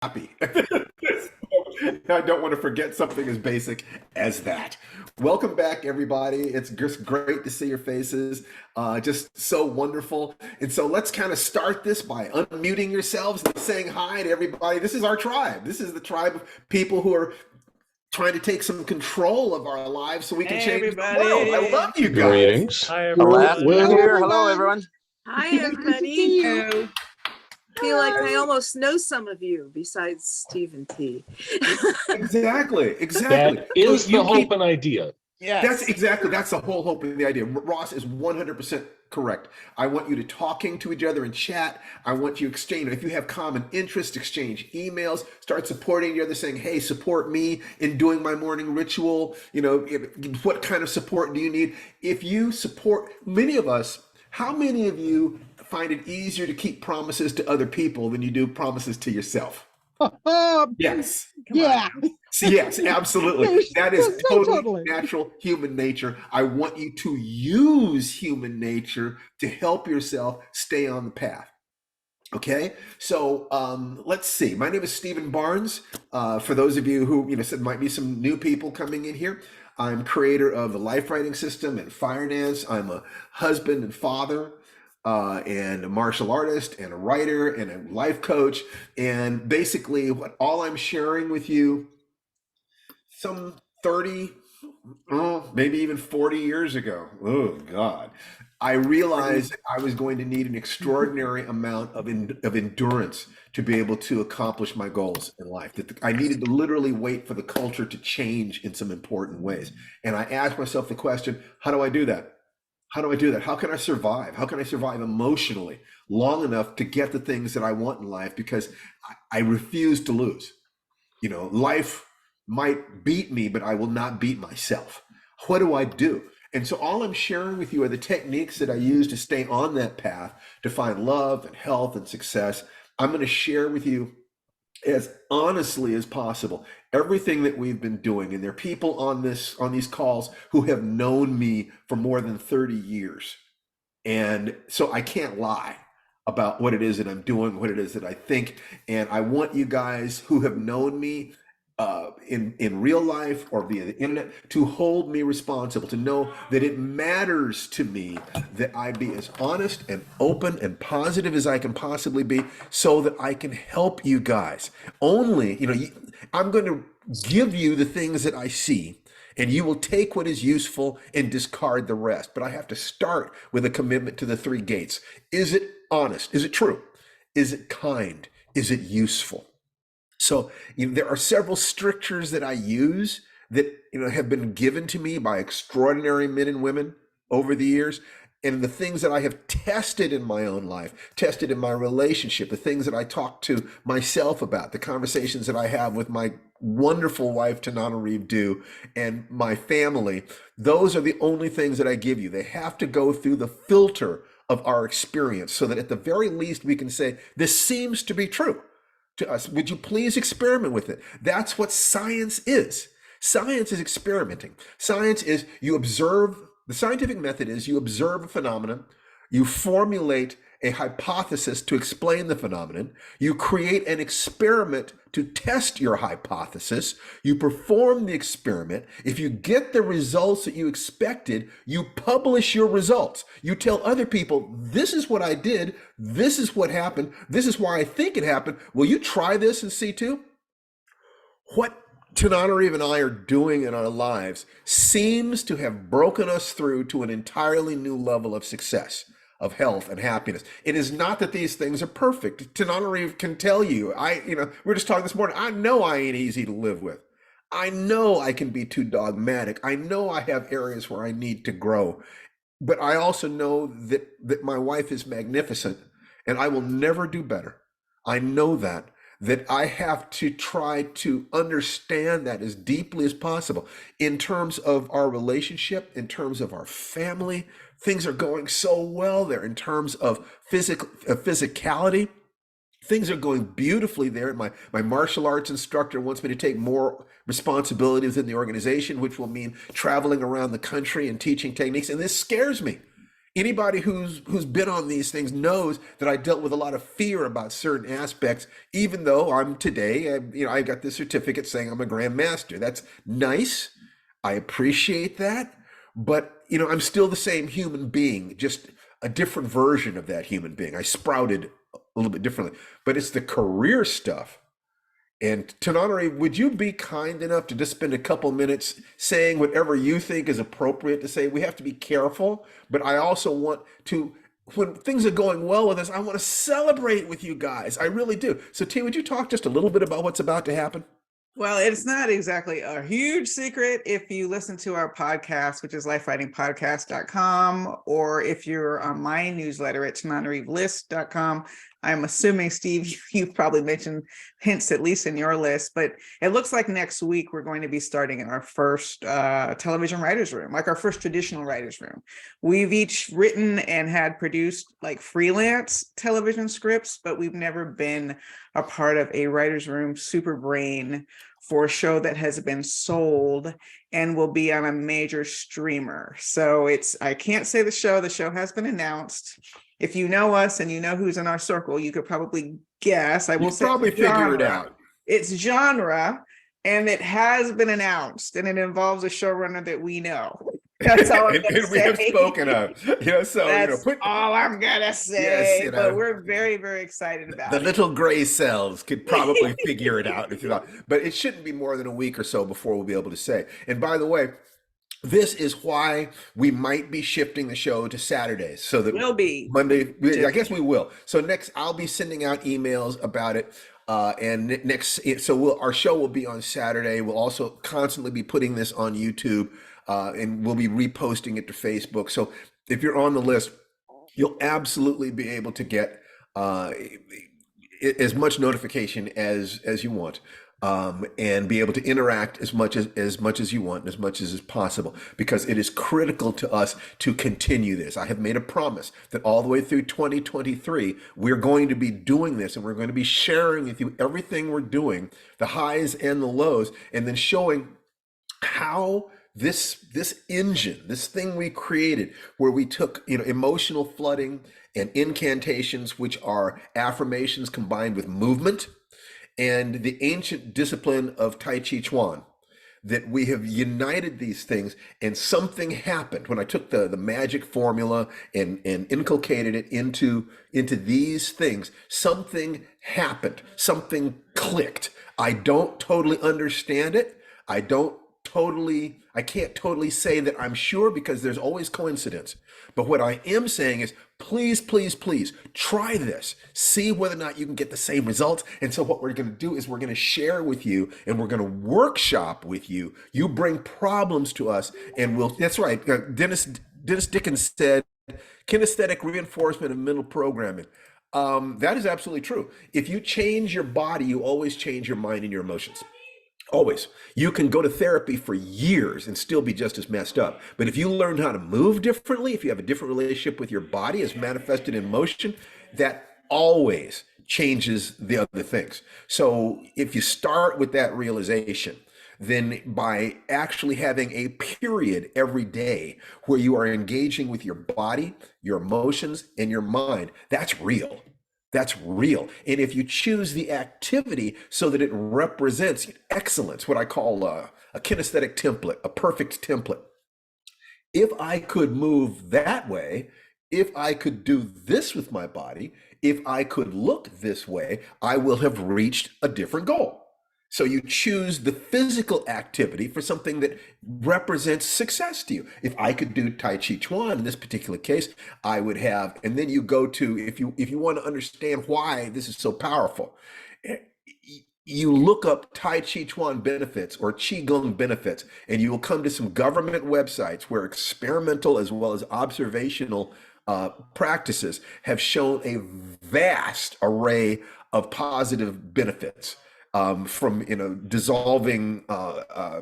happy. I don't want to forget something as basic as that. Welcome back, everybody. It's just great to see your faces. Just so wonderful. And so let's kind of start this by unmuting yourselves and saying hi to everybody. This is our tribe. This is the tribe of people who are trying to take some control of our lives so we can Hey, change the world. I everybody. love you guys. Greetings. Hi, Last everyone. here. Hello, everyone. Hi, Good to everybody. see you. I feel like I almost know some of you besides Stephen T. Exactly. That is So you the hope keep- and idea. That's the whole hope and the idea. Ross is 100% correct. I want you to talking to each other in chat. I want you exchange. If you have common interest, exchange emails, start supporting each other, saying, hey, support me in doing my morning ritual. What kind of support do you need? If you support many of us, how many of you find it easier to keep promises to other people than you do promises to yourself? Yes. Yeah. Yes, absolutely. Yes, That is totally totally. natural human nature. I want you to use human nature to help yourself stay on the path. Okay, so let's see. My name is Stephen Barnes. For those of you who said might be some new people coming in here, I'm creator of the Life Writing System and Firedance. I'm a husband and father. And a martial artist and a writer and a life coach. And basically all I'm sharing with you some 30, maybe even 40 years ago. Oh God. I realized I was going to need an extraordinary amount of endurance to be able to accomplish my goals in life. That I needed to literally wait for the culture to change in some important ways. And I asked myself the question, how do I do that? How do I do that? How can I survive? How can I survive emotionally long enough to get the things that I want in life? Because I refuse to lose. Life might beat me, but I will not beat myself. What do I do? And so all I'm sharing with you are the techniques that I use to stay on that path, to find love and health and success. I'm going to share with you as honestly as possible everything that we've been doing. And there are people on these calls who have known me for more than 30 years. And so I can't lie about what it is that I'm doing, what it is that I think. And I want you guys who have known me in real life or via the internet to hold me responsible, to know that it matters to me that I be as honest and open and positive as I can possibly be, so that I can help you guys. Only, I'm going to give you the things that I see, and you will take what is useful and discard the rest. But I have to start with a commitment to the three gates. Is it honest? Is it true? Is it kind? Is it useful? So there are several strictures that I use that have been given to me by extraordinary men and women over the years. And the things that I have tested in my own life, tested in my relationship, the things that I talk to myself about, the conversations that I have with my wonderful wife, Tanana Reeve Do, and my family, those are the only things that I give you. They have to go through the filter of our experience so that at the very least we can say, this seems to be true to us. Would you please experiment with it? That's what science is. Science is experimenting. Science is the scientific method is you observe a phenomenon, you formulate a hypothesis to explain the phenomenon, you create an experiment to test your hypothesis, you perform the experiment. If you get the results that you expected, you publish your results. You tell other people, this is what I did, this is what happened, this is why I think it happened. Will you try this and see too? What Tananarive and I are doing in our lives seems to have broken us through to an entirely new level of success, of health and happiness. It is not that these things are perfect. Tananarive can tell you, we were just talking this morning, I know I ain't easy to live with. I know I can be too dogmatic. I know I have areas where I need to grow. But I also know that my wife is magnificent and I will never do better. I know that I have to try to understand that as deeply as possible. In terms of our relationship, in terms of our family, things are going so well there. In terms of physicality, things are going beautifully there. My martial arts instructor wants me to take more responsibility within the organization, which will mean traveling around the country and teaching techniques. And this scares me. Anybody who's been on these things knows that I dealt with a lot of fear about certain aspects, even though I'm today, I got this certificate saying I'm a Grand Master. That's nice. I appreciate that. But, I'm still the same human being, just a different version of that human being. I sprouted a little bit differently. But it's the career stuff. And Tananari, would you be kind enough to just spend a couple minutes saying whatever you think is appropriate to say? We have to be careful, but I also want to, when things are going well with us, I want to celebrate with you guys. I really do. So T, would you talk just a little bit about what's about to happen? Well, it's not exactly a huge secret if you listen to our podcast, which is lifewritingpodcast.com, or if you're on my newsletter at tananarivlist.com. I'm assuming, Steve, you've probably mentioned hints at least in your list, but it looks like next week we're going to be starting our first television writers room, like our first traditional writers room. We've each written and had produced like freelance television scripts, but we've never been a part of a writers room super brain for a show that has been sold and will be on a major streamer. So I can't say the show has been announced. If you know us and you know who's in our circle, you could probably guess. I will say probably figure it out. It's genre, and it has been announced, and it involves a showrunner that we know. That's all I'm gonna say. We have spoken of. That's all I'm gonna say. Yes, but we're very, very excited about the it. little gray cells could probably figure it out if you thought, but it shouldn't be more than a week or so before we'll be able to say. And by the way, this is why we might be shifting the show to Saturdays, so that will be Monday. I guess we will. So next, I'll be sending out emails about it. And next, so our show will be on Saturday. We'll also constantly be putting this on YouTube, and we'll be reposting it to Facebook. So if you're on the list, you'll absolutely be able to get as much notification as you want. And be able to interact as much as you want, and as much as is possible, because it is critical to us to continue this. I have made a promise that all the way through 2023, we're going to be doing this, and we're going to be sharing with you everything we're doing, the highs and the lows, and then showing how this engine, this thing we created, where we took emotional flooding and incantations, which are affirmations combined with movement, and the ancient discipline of Tai Chi Chuan, that we have united these things, and something happened when I took the magic formula and inculcated it into these things. Something happened. Something clicked. I don't totally understand it. I can't totally say that I'm sure, because there's always coincidence. But what I am saying is, please, please, please try this. See whether or not you can get the same results. And so what we're going to do is we're going to share with you, and we're going to workshop with you. You bring problems to us, and that's right. Dennis Dickens said, kinesthetic reinforcement of mental programming. That is absolutely true. If you change your body, you always change your mind and your emotions. Always. You can go to therapy for years and still be just as messed up. But if you learn how to move differently, if you have a different relationship with your body as manifested in motion, that always changes the other things. So if you start with that realization, then by actually having a period every day where you are engaging with your body, your emotions, and your mind, that's real. That's real. And if you choose the activity so that it represents excellence, what I call a kinesthetic template, a perfect template. If I could move that way, if I could do this with my body, if I could look this way, I will have reached a different goal. So you choose the physical activity for something that represents success to you. If I could do Tai Chi Chuan in this particular case, I would have, and then you go to, if you want to understand why this is so powerful, you look up Tai Chi Chuan benefits or Qigong benefits, and you will come to some government websites where experimental as well as observational practices have shown a vast array of positive benefits. From dissolving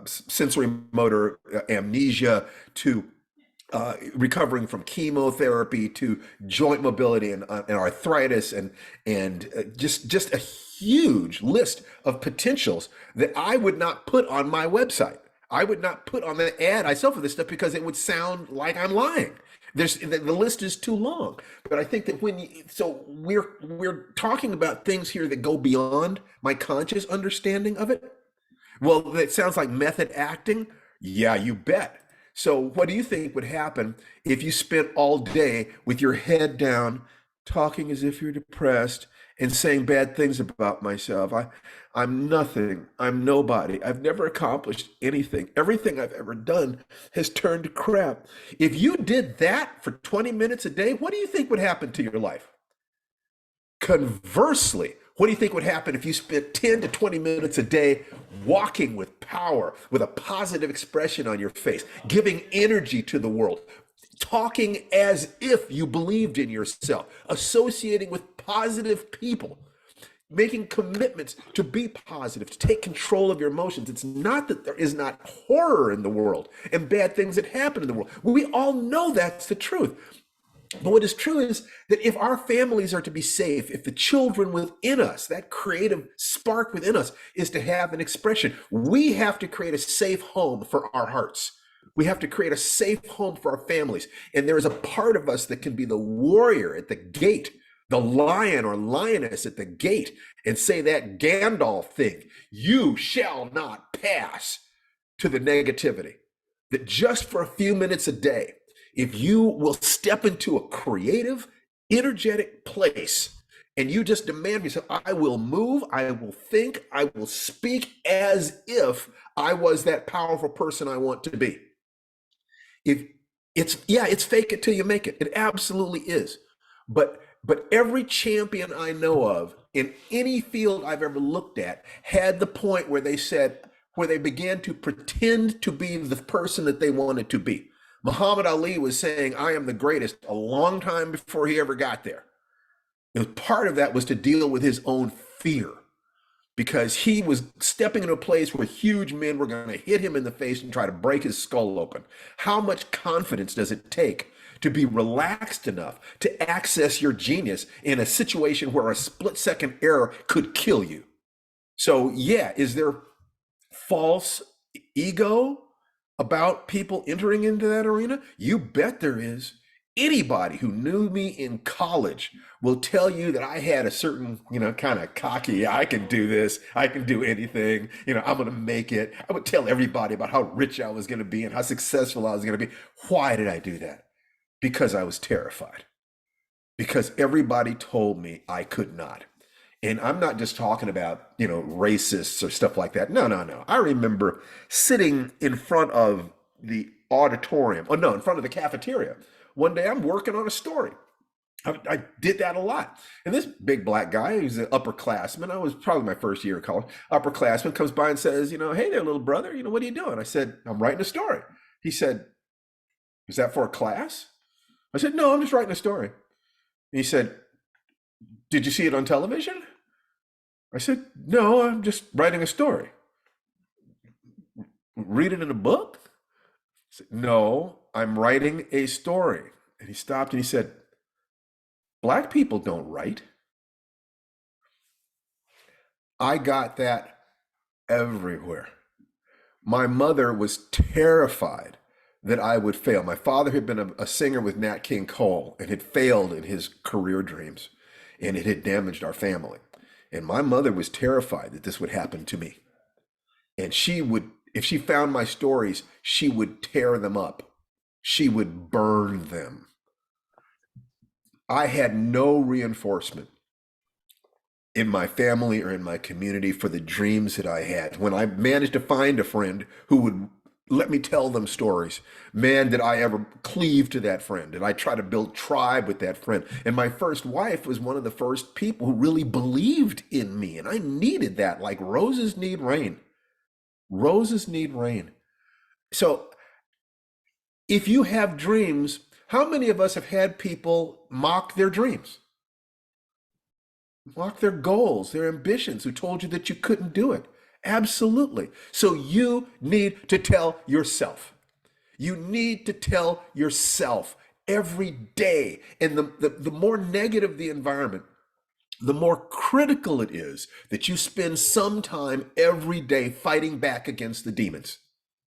sensory motor amnesia to recovering from chemotherapy to joint mobility and arthritis and just a huge list of potentials that I would not put on my website. I would not put on the ad I sell for this stuff because it would sound like I'm lying. The list is too long. But I think that we're talking about things here that go beyond my conscious understanding of it. Well, it sounds like method acting. Yeah, you bet. So, what do you think would happen if you spent all day with your head down, talking as if you're depressed and saying bad things about myself? I'm nothing. I'm nobody. I've never accomplished anything. Everything I've ever done has turned to crap. If you did that for 20 minutes a day, what do you think would happen to your life? Conversely, what do you think would happen if you spent 10 to 20 minutes a day walking with power, with a positive expression on your face, giving energy to the world, talking as if you believed in yourself, associating with positive people, making commitments to be positive, to take control of your emotions? It's not that there is not horror in the world and bad things that happen in the world. We all know that's the truth. But what is true is that if our families are to be safe, if the children within us, that creative spark within us, is to have an expression, we have to create a safe home for our hearts. We have to create a safe home for our families. And there is a part of us that can be the warrior at the gate, the lion or lioness at the gate, and say that Gandalf thing, you shall not pass, to the negativity. That just for a few minutes a day, if you will step into a creative, energetic place and you just demand yourself, I will move, I will think, I will speak as if I was that powerful person I want to be. If it's fake it till you make it. It absolutely is. But every champion I know of in any field I've ever looked at had the point where they began to pretend to be the person that they wanted to be. Muhammad Ali was saying, I am the greatest, a long time before he ever got there. Part of that was to deal with his own fear, because he was stepping into a place where huge men were going to hit him in the face and try to break his skull open. How much confidence does it take to be relaxed enough to access your genius in a situation where a split-second error could kill you? So yeah, is there false ego about people entering into that arena? You bet there is. Anybody who knew me in college will tell you that I had a certain, kind of cocky, I can do this, I can do anything, I'm going to make it. I would tell everybody about how rich I was going to be and how successful I was going to be. Why did I do that? Because I was terrified. Because everybody told me I could not. And I'm not just talking about, racists or stuff like that. No. I remember sitting in front of the auditorium, in front of the cafeteria. One day I'm working on a story. I did that a lot. And this big black guy, who's an upperclassman, I was probably my first year of college, upperclassman comes by and says, hey there, little brother, what are you doing? I said, I'm writing a story. He said, is that for a class? I said, no, I'm just writing a story. And he said, did you see it on television? I said, no, I'm just writing a story. Read it in a book? I said, no, I'm writing a story. And he stopped and he said, black people don't write. I got that everywhere. My mother was terrified that I would fail. My father had been a singer with Nat King Cole and had failed in his career dreams, and it had damaged our family. And my mother was terrified that this would happen to me. And she would, if she found my stories, she would tear them up. She would burn them. I had no reinforcement in my family or in my community for the dreams that I had. When I managed to find a friend who would let me tell them stories, man, did I ever cleave to that friend. And I try to build tribe with that friend. And my first wife was one of the first people who really believed in me. And I needed that, like roses need rain. Roses need rain. So if you have dreams, how many of us have had people mock their dreams? Mock their goals, their ambitions, who told you that you couldn't do it? Absolutely. So you need to tell yourself. You need to tell yourself every day. And the more negative the environment, the more critical it is that you spend some time every day fighting back against the demons.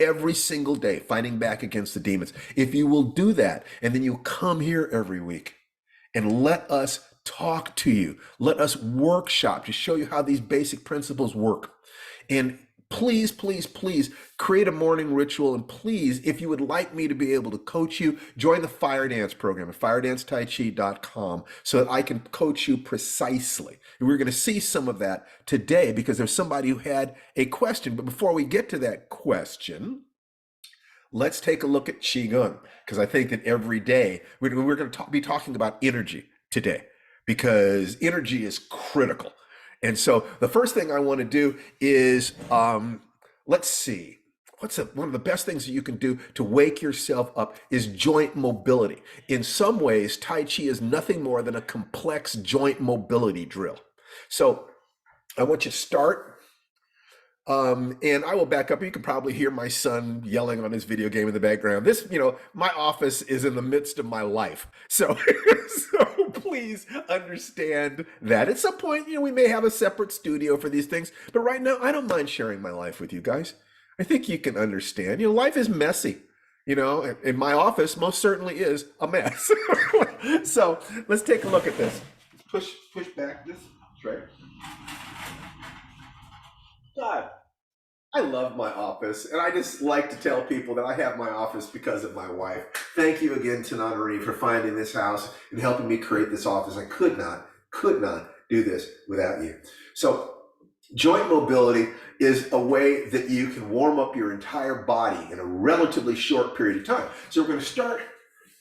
every single day, fighting back against the demons. If you will do that, and then you come here every week and let us talk to you, let us workshop to show you how these basic principles work. And please, please, please create a morning ritual. And please, if you would like me to be able to coach you, join the Firedance program at firedancetaichi.com so that I can coach you precisely. And we're going to see some of that today because there's somebody who had a question. But before we get to that question, let's take a look at Qigong, because I think that every day we're going to be talking about energy today, because energy is critical. And so the first thing I want to do is, let's see, one of the best things that you can do to wake yourself up is joint mobility. In some ways, Tai Chi is nothing more than a complex joint mobility drill. So I want you to start. And I will back up. You can probably hear my son yelling on his video game in the background. This, my office is in the midst of my life. So, so please understand that at some point, we may have a separate studio for these things. But right now, I don't mind sharing my life with you guys. I think you can understand. Life is messy. And my office most certainly is a mess. So let's take a look at this. Push back this straight. God, I love my office, and I just like to tell people that I have my office because of my wife. Thank you again, Tananari, for finding this house and helping me create this office. I could not do this without you. So joint mobility is a way that you can warm up your entire body in a relatively short period of time. So we're going to start.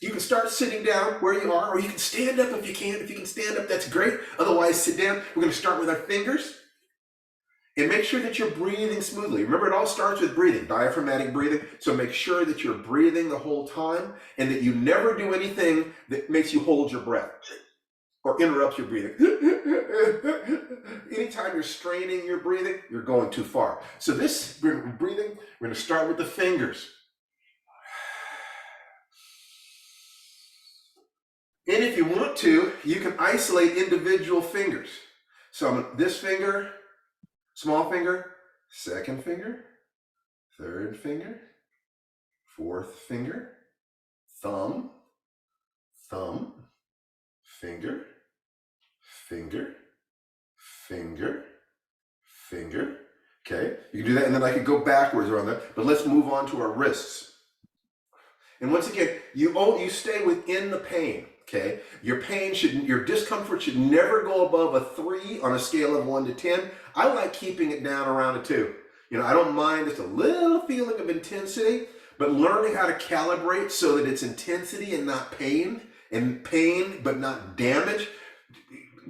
You can start sitting down where you are, or you can stand up if you can. If you can stand up, that's great. Otherwise, sit down. We're going to start with our fingers. And make sure that you're breathing smoothly. Remember, it all starts with breathing, diaphragmatic breathing. So make sure that you're breathing the whole time and that you never do anything that makes you hold your breath or interrupts your breathing. Anytime you're straining your breathing, you're going too far. So this breathing, we're going to start with the fingers. And if you want to, you can isolate individual fingers. So this finger, small finger, second finger, third finger, fourth finger, thumb, finger, finger. Okay, you can do that, and then I could go backwards around that, but let's move on to our wrists. And once again, you stay within the pain. Okay, your discomfort should never go above a 3 on a scale of 1 to 10. I like keeping it down around a 2. I don't mind just a little feeling of intensity, but learning how to calibrate so that it's intensity and not pain, and pain but not damage.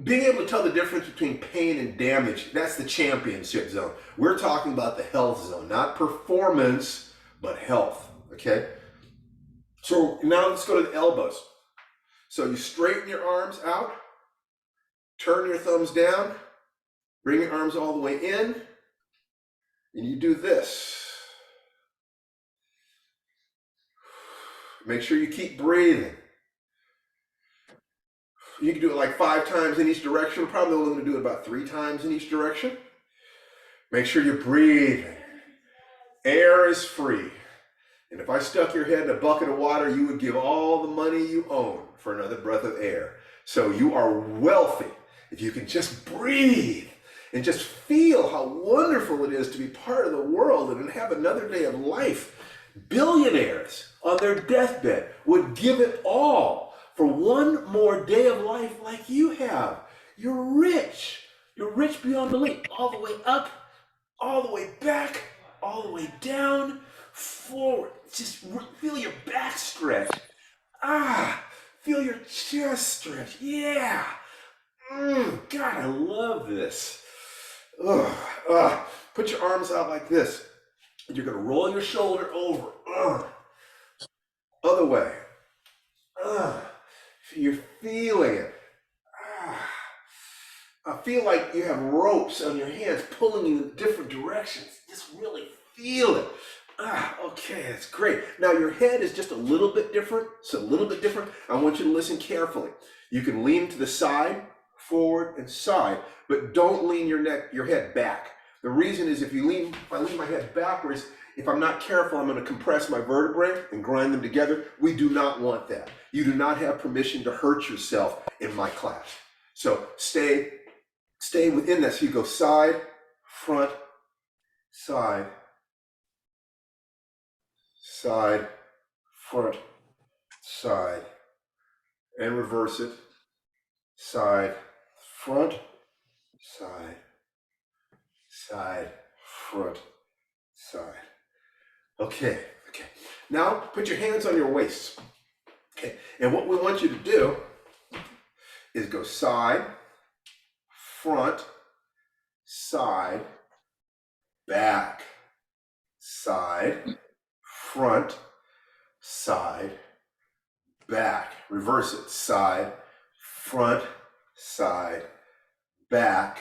Being able to tell the difference between pain and damage, that's the championship zone. We're talking about the health zone, not performance, but health. Okay, so now let's go to the elbows. So you straighten your arms out, turn your thumbs down, bring your arms all the way in, and you do this. Make sure you keep breathing. You can do it like 5 times in each direction. We're probably only going to do it about 3 times in each direction. Make sure you're breathing. Air is free. And if I stuck your head in a bucket of water, you would give all the money you own for another breath of air. So you are wealthy if you can just breathe and just feel how wonderful it is to be part of the world and have another day of life. Billionaires on their deathbed would give it all for one more day of life like you have. You're rich. You're rich beyond belief. All the way up, all the way back, all the way down, forward. Just feel your back stretch. Feel your chest stretch. Yeah. God, I love this. Put your arms out like this. You're going to roll your shoulder over. Other way. You're feeling it. I feel like you have ropes on your hands pulling you in different directions. Just really feel it. Okay, that's great. Now your head is just a little bit different. It's a little bit different. I want you to listen carefully. You can lean to the side, forward, and side, but don't lean your head back. The reason is if I lean my head backwards, if I'm not careful, I'm going to compress my vertebrae and grind them together. We do not want that. You do not have permission to hurt yourself in my class. So stay within that. So you go side, front, side, side, front, side, and reverse it. Side, front, side, side, front, side. Okay. Now put your hands on your waists. Okay. And what we want you to do is go side, front, side, back, side, front, side, back. Reverse it. Side, front, side, back,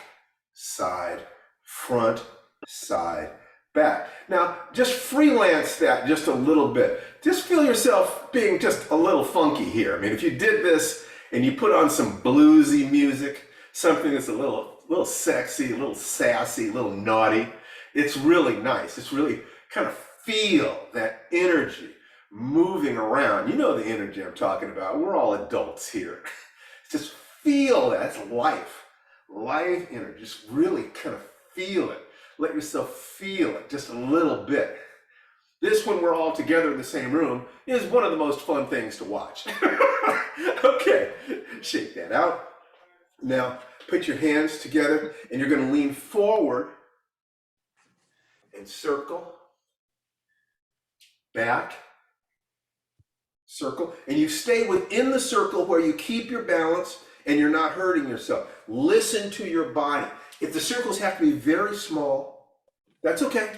side, front, side, back. Now, just freelance that just a little bit. Just feel yourself being just a little funky here. I mean, if you did this and you put on some bluesy music, something that's a little sexy, a little sassy, a little naughty, it's really nice. It's really kind of feel that energy moving around. You know the energy I'm talking about. We're all adults here. Just feel that. That's life energy. Just really kind of feel it. Let yourself feel it just a little bit. This, when we're all together in the same room, is one of the most fun things to watch. Okay, shake that out. Now, put your hands together and you're going to lean forward and circle, back, circle, and you stay within the circle where you keep your balance and you're not hurting yourself. Listen to your body. If the circles have to be very small, that's okay,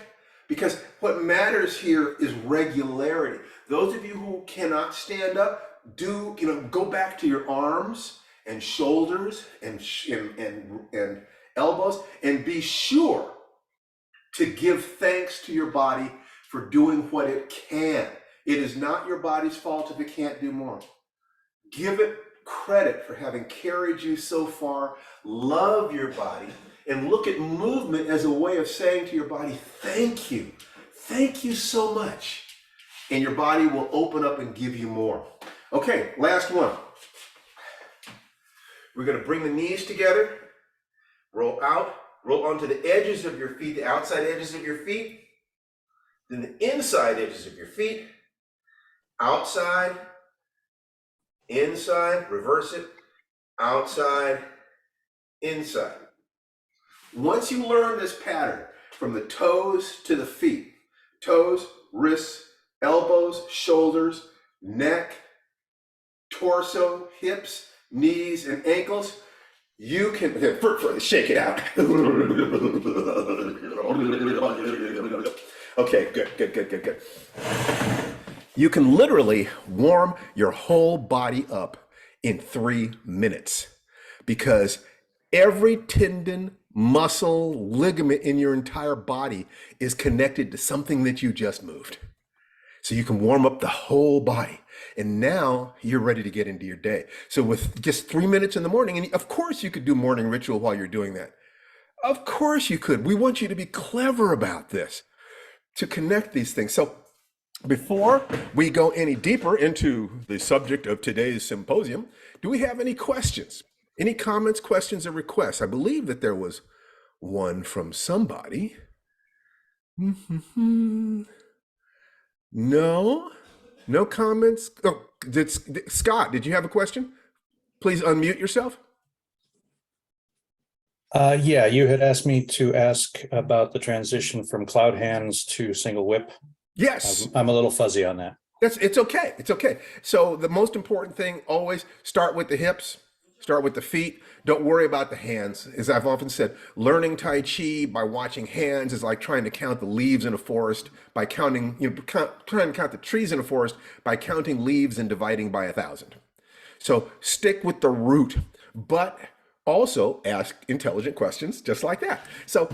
because what matters here is regularity. Those of you who cannot stand up, go back to your arms and shoulders and elbows, and be sure to give thanks to your body for doing what it can. It is not your body's fault if it can't do more. Give it credit for having carried you so far. Love your body and look at movement as a way of saying to your body, thank you. Thank you so much. And your body will open up and give you more. Okay, last one. We're going to bring the knees together, roll out, roll onto the edges of your feet, the outside edges of your feet, then the inside edges of your feet, outside, inside, reverse it, outside, inside. Once you learn this pattern from the toes to the feet, toes, wrists, elbows, shoulders, neck, torso, hips, knees, and ankles, you can shake it out. Okay, good. You can literally warm your whole body up in 3 minutes because every tendon, muscle, ligament in your entire body is connected to something that you just moved. So you can warm up the whole body. And now you're ready to get into your day. So with just 3 minutes in the morning, and of course you could do morning ritual while you're doing that. Of course you could. We want you to be clever about this, to connect these things. So before we go any deeper into the subject of today's symposium, do we have any questions? Any comments, questions, or requests? I believe that there was one from somebody. No comments. Oh, Scott, did you have a question? Please unmute yourself. Yeah, you had asked me to ask about the transition from cloud hands to single whip. Yes. I'm a little fuzzy on that. It's okay. It's okay. So the most important thing, always start with the hips, start with the feet. Don't worry about the hands. As I've often said, learning Tai Chi by watching hands is like trying to count the leaves in a forest by counting, trying to count the trees in a forest by counting leaves and dividing by 1,000. So stick with the root, but also ask intelligent questions just like that. So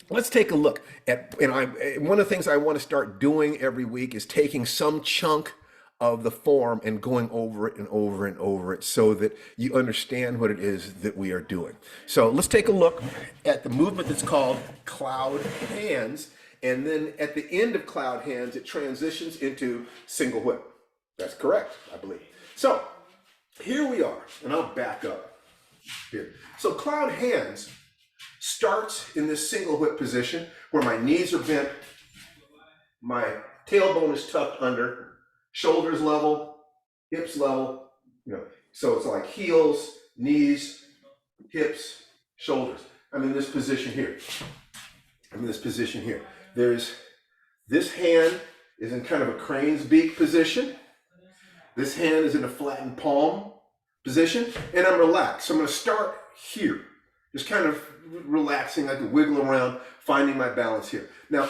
let's take a look at, one of the things I want to start doing every week is taking some chunk of the form and going over it and over and over it so that you understand what it is that we are doing. So let's take a look at the movement that's called cloud hands. And then at the end of cloud hands, it transitions into single whip. That's correct, I believe. So here we are, and I'll back up here. So cloud hands starts in this single whip position where my knees are bent, my tailbone is tucked under, shoulders level, hips level, so it's like heels, knees, hips, shoulders. I'm in this position here. There's this hand is in kind of a crane's beak position. This hand is in a flattened palm position, and I'm relaxed. So I'm going to start here, just kind of relaxing. I can wiggle around, finding my balance here. Now,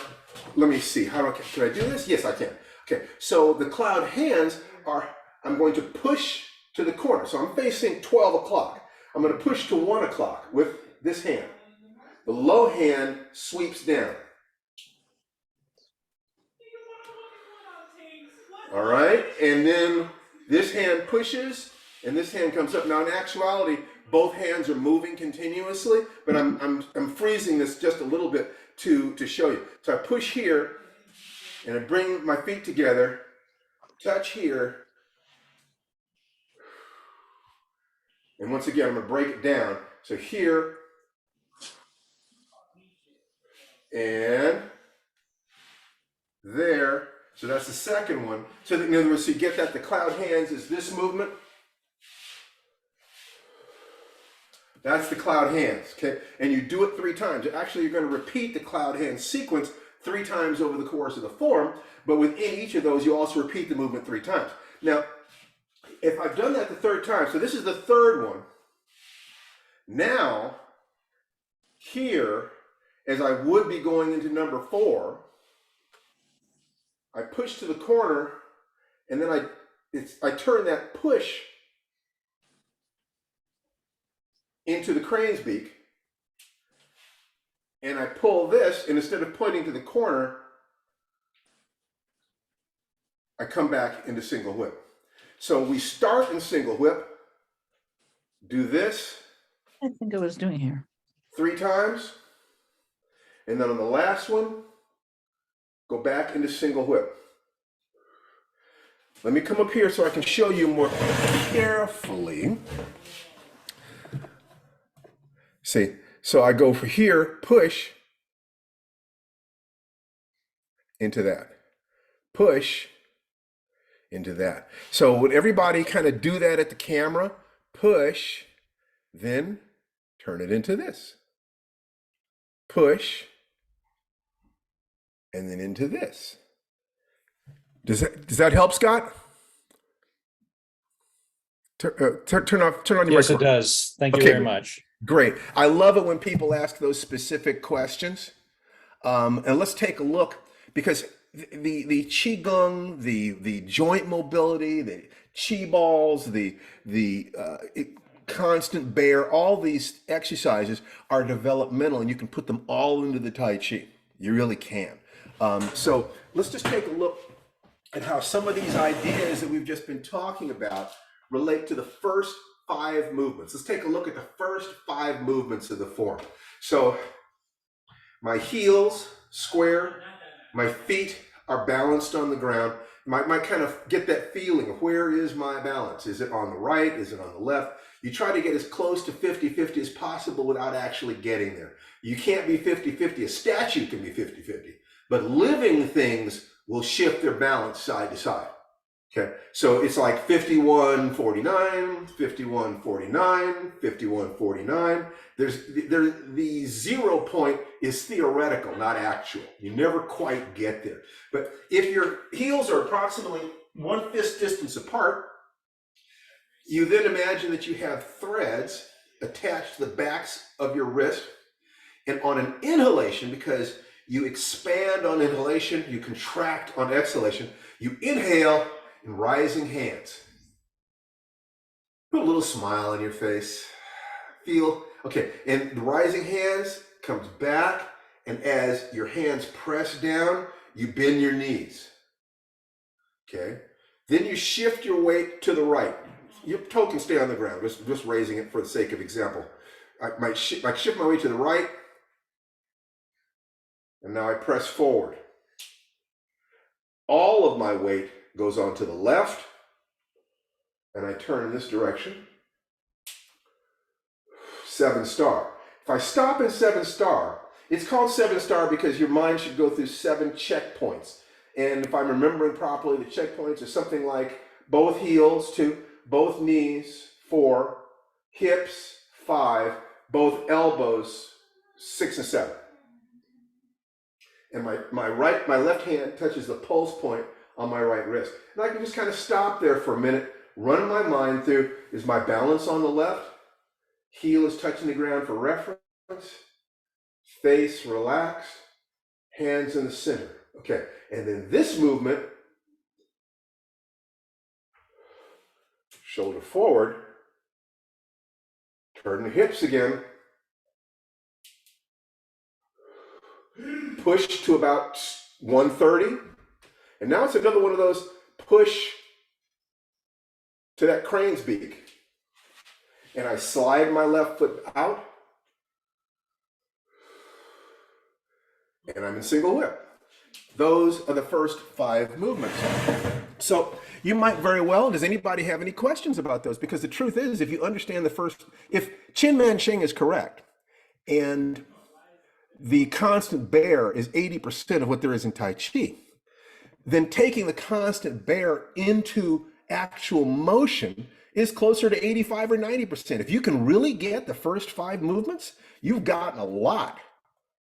let me see. Can I do this? Yes, I can. Okay, so the cloud hands are, I'm going to push to the corner. So I'm facing 12 o'clock. I'm going to push to 1 o'clock with this hand. The low hand sweeps down. All right, and then this hand pushes, and this hand comes up. Now, in actuality, both hands are moving continuously, but I'm freezing this just a little bit to show you. So I push here, and I bring my feet together, touch here, and once again, I'm going to break it down. So here, and there. So that's the second one. So that, in other words, so you get that the cloud hands is this movement. That's the cloud hands, okay? And you do it 3 times. Actually, you're going to repeat the cloud hands sequence 3 times over the course of the form, but within each of those, you also repeat the movement 3 times. Now, if I've done that the 3rd time, so this is the 3rd one. Now, here, as I would be going into number 4, I push to the corner, and then I turn that push into the crane's beak, and I pull this, and instead of pointing to the corner, I come back into single whip. So we start in single whip, do this. I think I was doing here. 3 times, and then on the last one, go back into single whip. Let me come up here so I can show you more carefully. See, so I go for here, push into that, push into that. So would everybody kind of do that at the camera? Push, then turn it into this. Push, and then into this. Does that help, Scott? Turn on your Yes, it microphone. does. Thank you Okay. very much. Great. I love it when people ask those specific questions. And let's take a look, because the qigong, the joint mobility, the chi balls, the constant bear, all these exercises are developmental, and you can put them all into the Tai Chi. You really can. So let's just take a look at how some of these ideas that we've just been talking about relate to the first 5 movements. Let's take a look at the first 5 movements of the form. So my heels square, my feet are balanced on the ground. Might kind of get that feeling of where is my balance? Is it on the right? Is it on the left? You try to get as close to 50-50 as possible without actually getting there. You can't be 50-50. A statue can be 50-50, but living things will shift their balance side to side. Okay, so it's like 51-49, 51-49, 51-49. The 0 point is theoretical, not actual. You never quite get there. But if your heels are approximately 1 fist distance apart, you then imagine that you have threads attached to the backs of your wrist. And on an inhalation, because you expand on inhalation, you contract on exhalation, you inhale in rising hands. Put a little smile on your face. Feel, okay, and the rising hands comes back, and as your hands press down, you bend your knees. Okay, Then you shift your weight to the right. Your toe can stay on the ground, just raising it for the sake of example. I might shift my weight to the right, and now I press forward. All of my weight goes on to the left, and I turn in this direction. 7-star. If I stop in 7-star, it's called 7-star because your mind should go through 7 checkpoints. And if I'm remembering properly, the checkpoints are something like both heels, 2, both knees, 4, hips, 5, both elbows, 6 and 7. And my left hand touches the pulse point on my right wrist. And I can just kind of stop there for a minute, run my mind through, is my balance on the left? Heel is touching the ground for reference. Face relaxed. Hands in the center. Okay, and then this movement, shoulder forward, turn the hips again, push to about 130, and now it's another one of those push to that crane's beak. And I slide my left foot out, and I'm in single whip. Those are the first 5 movements. So you might very well, does anybody have any questions about those? Because the truth is, if you understand if Chin Man Ching is correct, and the constant bear is 80% of what there is in Tai Chi, then taking the constant bear into actual motion is closer to 85 or 90%. If you can really get the first 5 movements, you've gotten a lot.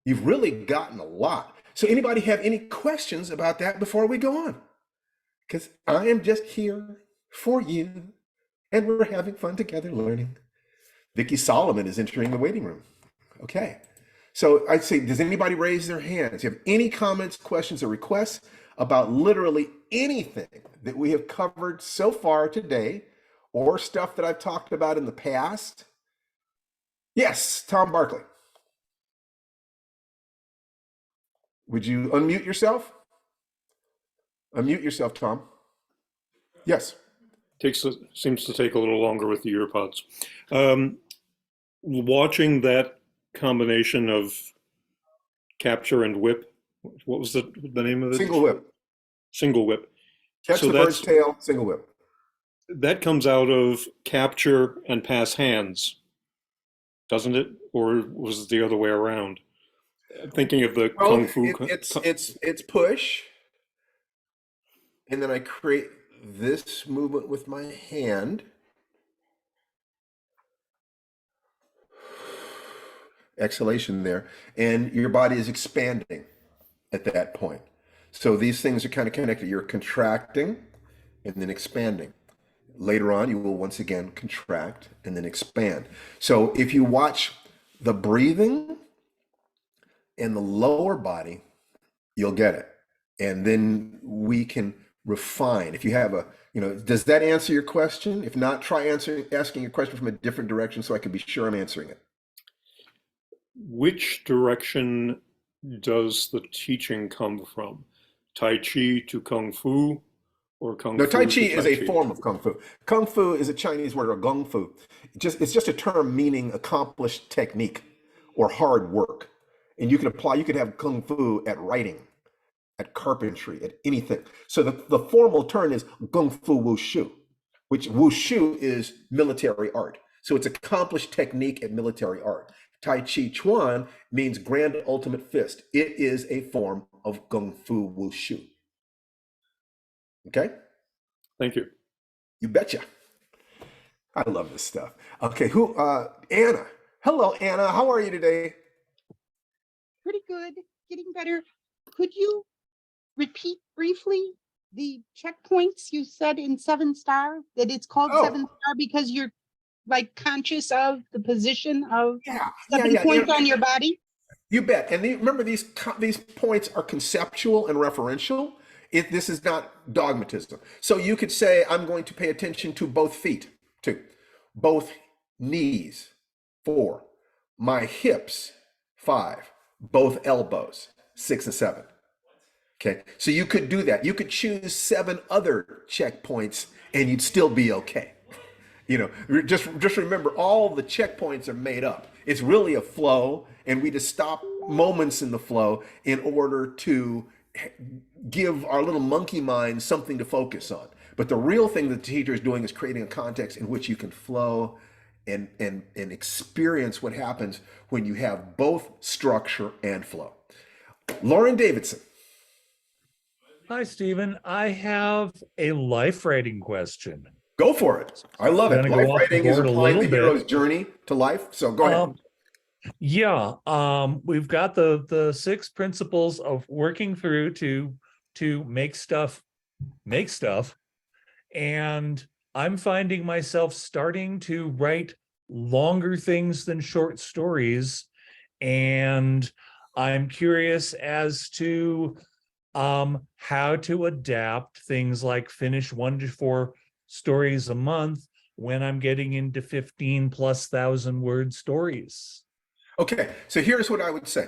You've really gotten a lot. So anybody have any questions about that before we go on? Because I am just here for you, and we're having fun together learning. Vicky Solomon is entering the waiting room. Okay. So I'd say, does anybody raise their hands? If you have any comments, questions, or requests about literally anything that we have covered so far today, or stuff that I've talked about in the past? Yes, Tom Barkley. Would you unmute yourself? Unmute yourself, Tom. Yes. Seems to take a little longer with the earpods. Watching that combination of capture and whip, what was the name of it? Single whip. Single whip. Catch So the bird's tail, single whip. That comes out of capture and pass hands, doesn't it? Or was it the other way around? I'm thinking of the Kung Fu. It's push, and then I create this movement with my hand. Exhalation there, and your body is expanding at that point. So these things are kind of connected. You're contracting and then expanding. Later on, you will once again contract and then expand. So if you watch the breathing and the lower body, you'll get it. And then we can refine. If you have does that answer your question? If not, try asking your question from a different direction so I can be sure I'm answering it. Which direction does the teaching come from? Tai Chi to Kung Fu, or Kung Fu? No, Tai Chi is a form of Kung Fu. Kung Fu is a Chinese word, or Gung Fu. It's just a term meaning accomplished technique or hard work. And you could have Kung Fu at writing, at carpentry, at anything. So the formal term is Kung Fu Wushu, which Wushu is military art. So it's accomplished technique at military art. Tai Chi Chuan means grand ultimate fist. It is a form of Kung Fu Wushu. Okay? Thank you. You betcha. I love this stuff. Okay, Anna. Hello, Anna. How are you today? Pretty good, getting better. Could you repeat briefly the checkpoints you said in 7-star, that it's called 7-star because you're like conscious of the position of 7 points on your body? You bet. And remember, these points are conceptual and referential. This is not dogmatism. So you could say, I'm going to pay attention to both feet, 2, both knees, 4, my hips, 5, both elbows, 6 and 7. Okay, so you could do that. You could choose 7 other checkpoints and you'd still be okay. Just remember, all the checkpoints are made up. It's really a flow, and we just stop moments in the flow in order to give our little monkey mind something to focus on. But the real thing that the teacher is doing is creating a context in which you can flow and experience what happens when you have both structure and flow. Lauren Davidson. Hi, Stephen. I have a life writing question. Go for it. I love it. Gonna go Life off the writing is board a applying little the bit. hero's journey to life. So go ahead. We've got the 6 principles of working through to make stuff, and I'm finding myself starting to write longer things than short stories, and I'm curious as to how to adapt things like finish 1 to 4 stories a month when I'm getting into 15,000+ word stories. Okay, so here's what I would say.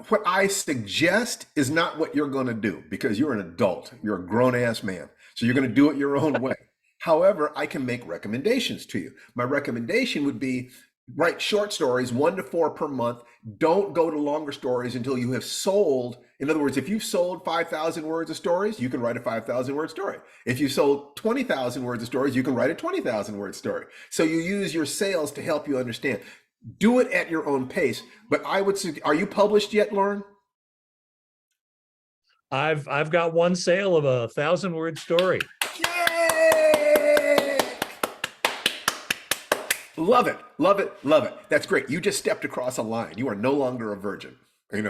What I suggest is not what you're going to do, because you're an adult. You're a grown ass man. So you're going to do it your own way. However, I can make recommendations to you. My recommendation would be write short stories, 1 to 4 per month. Don't go to longer stories until you have sold. In other words, if you've sold 5,000 words of stories, you can write a 5,000 word story. If you sold 20,000 words of stories, you can write a 20,000 word story. So you use your sales to help you understand. Do it at your own pace. But I would suggest, are you published yet, Lauren? I've got one sale of a 1,000-word story. Yay! Love it, love it, love it. That's great. You just stepped across a line. You are no longer a virgin.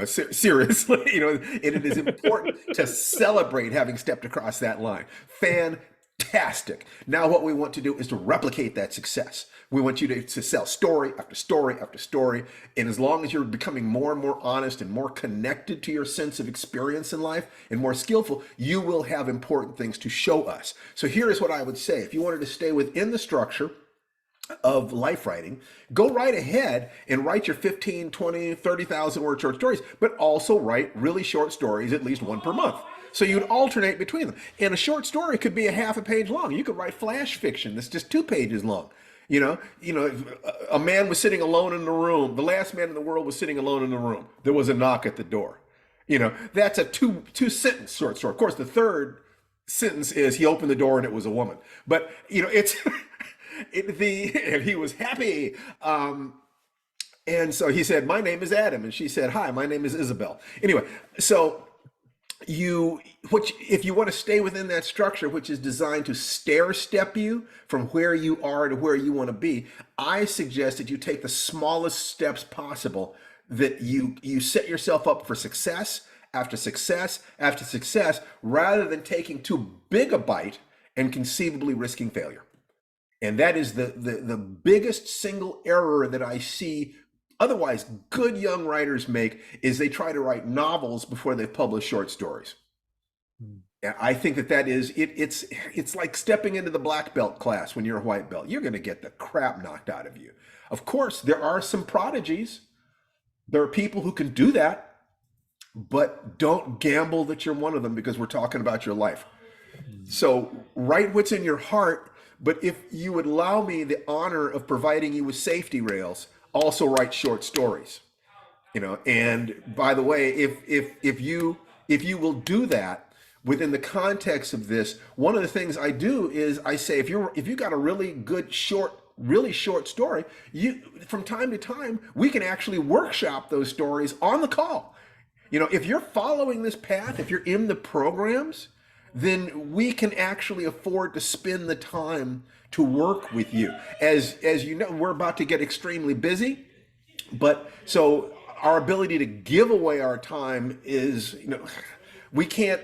Seriously, and it is important to celebrate having stepped across that line. Fantastic. Now what we want to do is to replicate that success. We want you to sell story after story after story. And as long as you're becoming more and more honest and more connected to your sense of experience in life and more skillful, you will have important things to show us. So here is what I would say. If you wanted to stay within the structure of life writing, go right ahead and write your 15, 20, 30,000 word short stories, but also write really short stories, at least 1 per month. So you'd alternate between them. And a short story could be a half a page long. You could write flash fiction that's just 2 pages long. A man was sitting alone in the room. The last man in the world was sitting alone in the room. There was a knock at the door. That's a two sentence short story. Of course, the third sentence is he opened the door and it was a woman. But it's and he was happy. And so he said, "My name is Adam," and she said, "Hi, my name is Isabel." Anyway, so if you want to stay within that structure, which is designed to stair step you from where you are to where you want to be, I suggest that you take the smallest steps possible, that you set yourself up for success after success after success, rather than taking too big a bite and conceivably risking failure. And that is the biggest single error that I see otherwise good young writers make, is they try to write novels before they publish short stories. And I think that is it's like stepping into the black belt class when you're a white belt. You're going to get the crap knocked out of you. Of course, there are some prodigies. There are people who can do that, but don't gamble that you're one of them, because we're talking about your life. So write what's in your heart, but if you would allow me the honor of providing you with safety rails, also write short stories. And by the way, if you will do that within the context of this, one of the things I do is I say, if you got a really good really short story, from time to time we can actually workshop those stories on the call. If you're following this path, if you're in the programs, then we can actually afford to spend the time to work with you. As you know, we're about to get extremely busy, but so our ability to give away our time is, we can't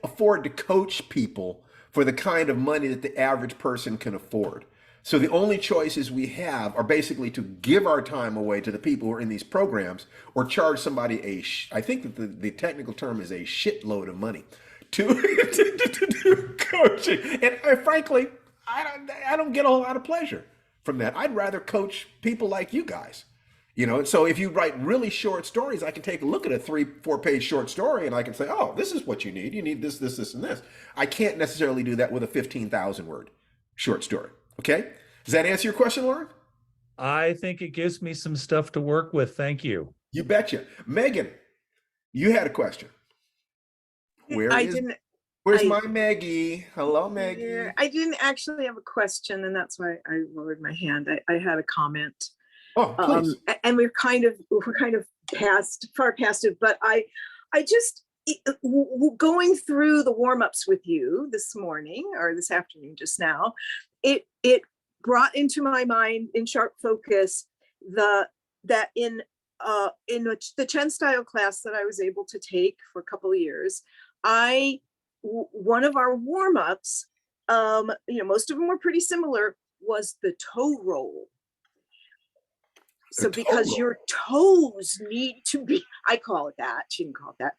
afford to coach people for the kind of money that the average person can afford. So the only choices we have are basically to give our time away to the people who are in these programs, or charge somebody I think that the technical term is a shitload of money to do coaching. And frankly, I don't get a whole lot of pleasure from that. I'd rather coach people like you guys. You know, so if you write really short stories, I can take a look at a 3-4 page short story and I can say, oh, this is what you need. You need this, this, this, and this. I can't necessarily do that with a 15,000 word short story. Okay. Does that answer your question, Lauren? I think it gives me some stuff to work with. Thank you. You betcha. Megan, you had a question. I didn't. Where's I- my Maggie? Hello, Maggie. Yeah, I didn't actually have a question, and that's why I lowered my hand. I had a comment. Oh, please. And we're kind of far past it, but I just going through the warm-ups with you this morning or this afternoon just now, it brought into my mind in sharp focus that in the Chen style class that I was able to take for a couple of years, one of our warm-ups, most of them were pretty similar, was the toe roll. So because your toes need to be, I call it that. She didn't call it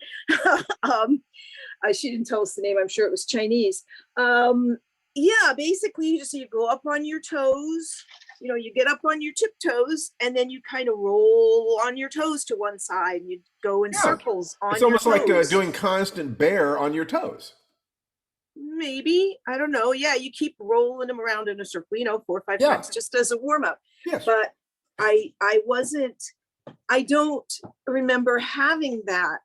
that. She didn't tell us the name. I'm sure it was Chinese. Yeah, basically you go up on your toes, you get up on your tiptoes and then you kind of roll on your toes to one side and you go in circles on your toes. It's almost like doing constant bear on your toes. Maybe, I don't know. Yeah, you keep rolling them around in a circle, 4 or 5 times just as a warm up. Yes. But I don't remember having that,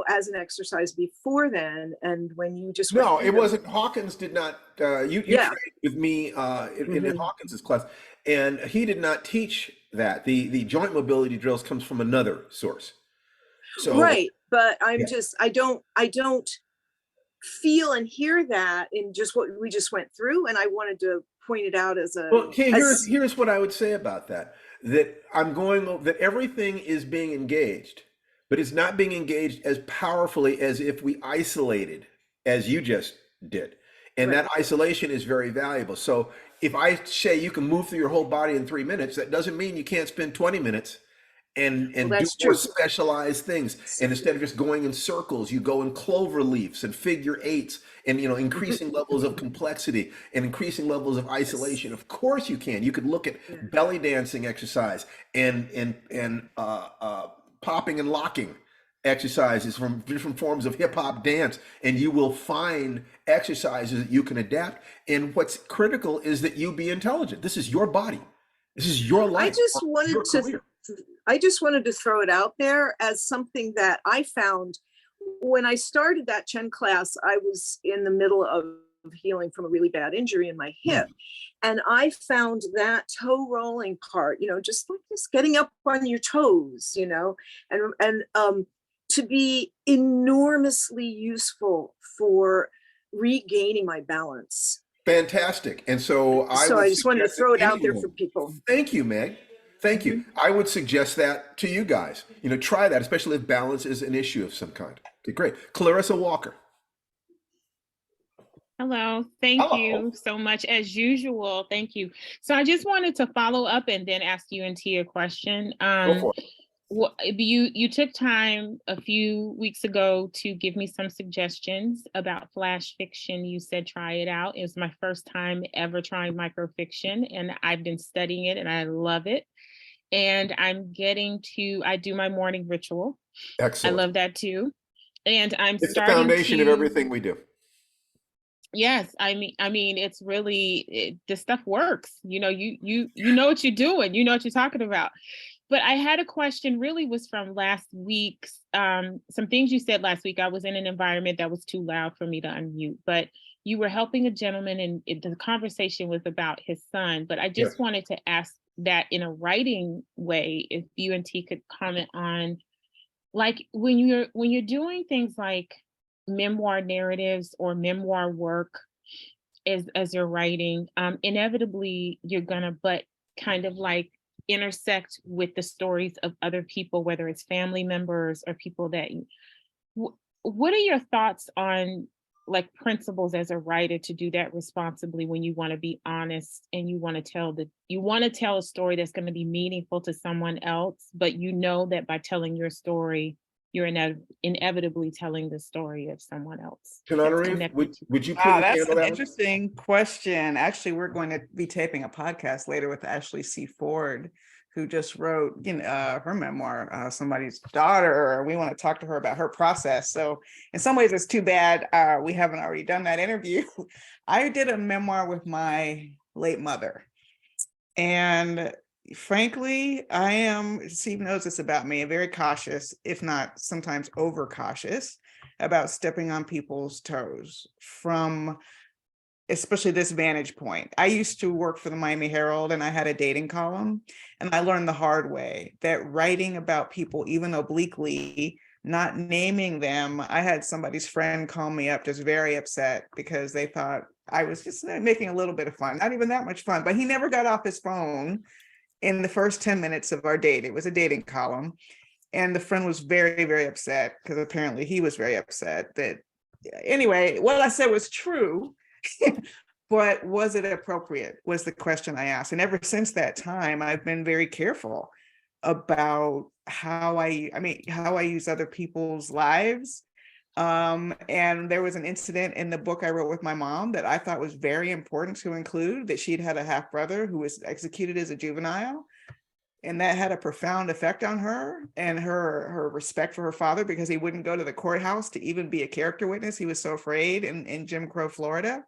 as an exercise before then. And when you just it wasn't. Hawkins did not. You trained with me in Hawkins's class, and he did not teach that. The joint mobility drills comes from another source. So right, but I don't feel and hear that in just what we just went through, and I wanted to point it out as a. Well, here's what I would say about that. That everything is being engaged, but it's not being engaged as powerfully as if we isolated, as you just did. And that isolation is very valuable. So if I say you can move through your whole body in 3 minutes, that doesn't mean you can't spend 20 minutes and do more specialized things. And instead of just going in circles, you go in clover leaves and figure eights and increasing levels of complexity and increasing levels of isolation. Of course you can. You could look at belly dancing exercise and popping and locking exercises from different forms of hip hop dance, and you will find exercises that you can adapt. And what's critical is that you be intelligent. This is your body. This is your life. I just wanted to throw it out there as something that I found when I started that Chen class. I was in the middle of healing from a really bad injury in my hip. And I found that toe rolling part, just like this getting up on your toes, and to be enormously useful for regaining my balance. Fantastic. And so I just wanted to throw it out there for people. Thank you, Meg. Thank you. I would suggest that to you guys. Try that, especially if balance is an issue of some kind. Okay, great. Clarissa Walker. Hello. Thank you so much. As usual, thank you. So I just wanted to follow up and then ask you and Tia a question. Go for it. You took time a few weeks ago to give me some suggestions about flash fiction. You said try it out. It was my first time ever trying microfiction, and I've been studying it and I love it. And I do my morning ritual. Excellent. I love that too. And it's the foundation of everything we do. Yes, I mean, it's really this stuff works. You know what you're doing. You know what you're talking about. But I had a question. Really, was from last week's some things you said last week. I was in an environment that was too loud for me to unmute, but you were helping a gentleman, and the conversation was about his son. But I just wanted to ask that in a writing way, if you and T could comment on, like, when you're doing things like memoir narratives or memoir work as you're writing, inevitably you're gonna kind of like intersect with the stories of other people, whether it's family members or people that what are your thoughts on like principles as a writer to do that responsibly when you want to be honest and you want to tell a story that's going to be meaningful to someone else, but you know that by telling your story you're inevitably telling the story of someone else. Would you that's an interesting question. Actually, we're going to be taping a podcast later with Ashley C. Ford, who just wrote, her memoir, somebody's daughter. We want to talk to her about her process. So in some ways, it's too bad we haven't already done that interview. I did a memoir with my late mother. And frankly, I am, Steve knows this about me, very cautious, if not sometimes overcautious about stepping on people's toes from especially this vantage point. I used to work for the Miami Herald and I had a dating column, and I learned the hard way that writing about people, even obliquely, not naming them, I had somebody's friend call me up just very upset because they thought I was just making a little bit of fun, not even that much fun, but he never got off his phone in the first 10 minutes of our date. It was a dating column. And the friend was very, very upset because apparently he was very upset that, anyway, what I said was true. But was it appropriate was the question I asked. And ever since that time, I've been very careful about how I use other people's lives. And there was an incident in the book I wrote with my mom that I thought was very important to include, that she'd had a half brother who was executed as a juvenile. And that had a profound effect on her and her respect for her father, because he wouldn't go to the courthouse to even be a character witness. He was so afraid in Jim Crow, Florida.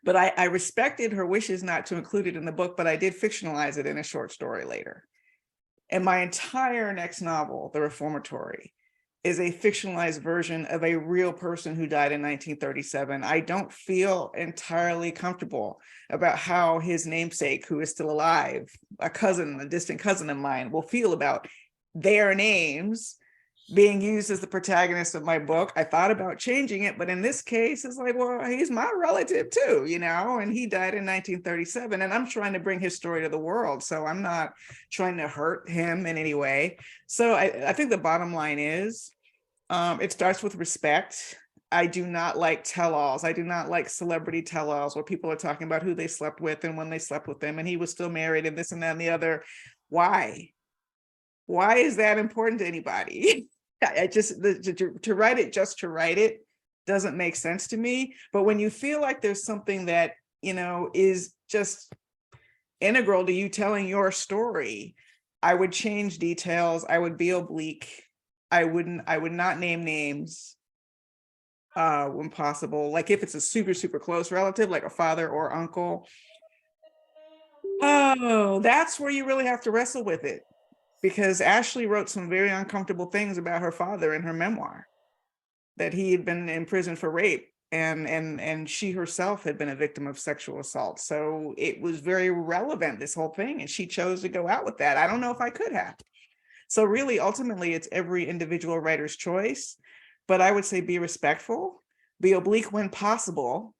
But I respected her wishes not to include it in the book, but I did fictionalize it in a short story later. And my entire next novel, The Reformatory, is a fictionalized version of a real person who died in 1937. I don't feel entirely comfortable about how his namesake, who is still alive, a distant cousin of mine, will feel about their names being used as the protagonist of my book. I thought about changing it, but in this case, it's like, well, he's my relative too, and he died in 1937, and I'm trying to bring his story to the world. So I'm not trying to hurt him in any way. So I think the bottom line is, it starts with respect. I do not like tell-alls. I do not like celebrity tell-alls where people are talking about who they slept with and when they slept with them, and he was still married and this and that and the other. Why? Why is that important to anybody? I just, to write it just to write it doesn't make sense to me. But when you feel like there's something that, is just integral to you telling your story, I would change details. I would be oblique. I would not name names when possible. Like if it's a super, super close relative, like a father or uncle. Oh, that's where you really have to wrestle with it. Because Ashley wrote some very uncomfortable things about her father in her memoir, that he had been in prison for rape, and she herself had been a victim of sexual assault. So it was very relevant, this whole thing, and she chose to go out with that. I don't know if I could have. So really, ultimately, it's every individual writer's choice, but I would say be respectful, be oblique when possible.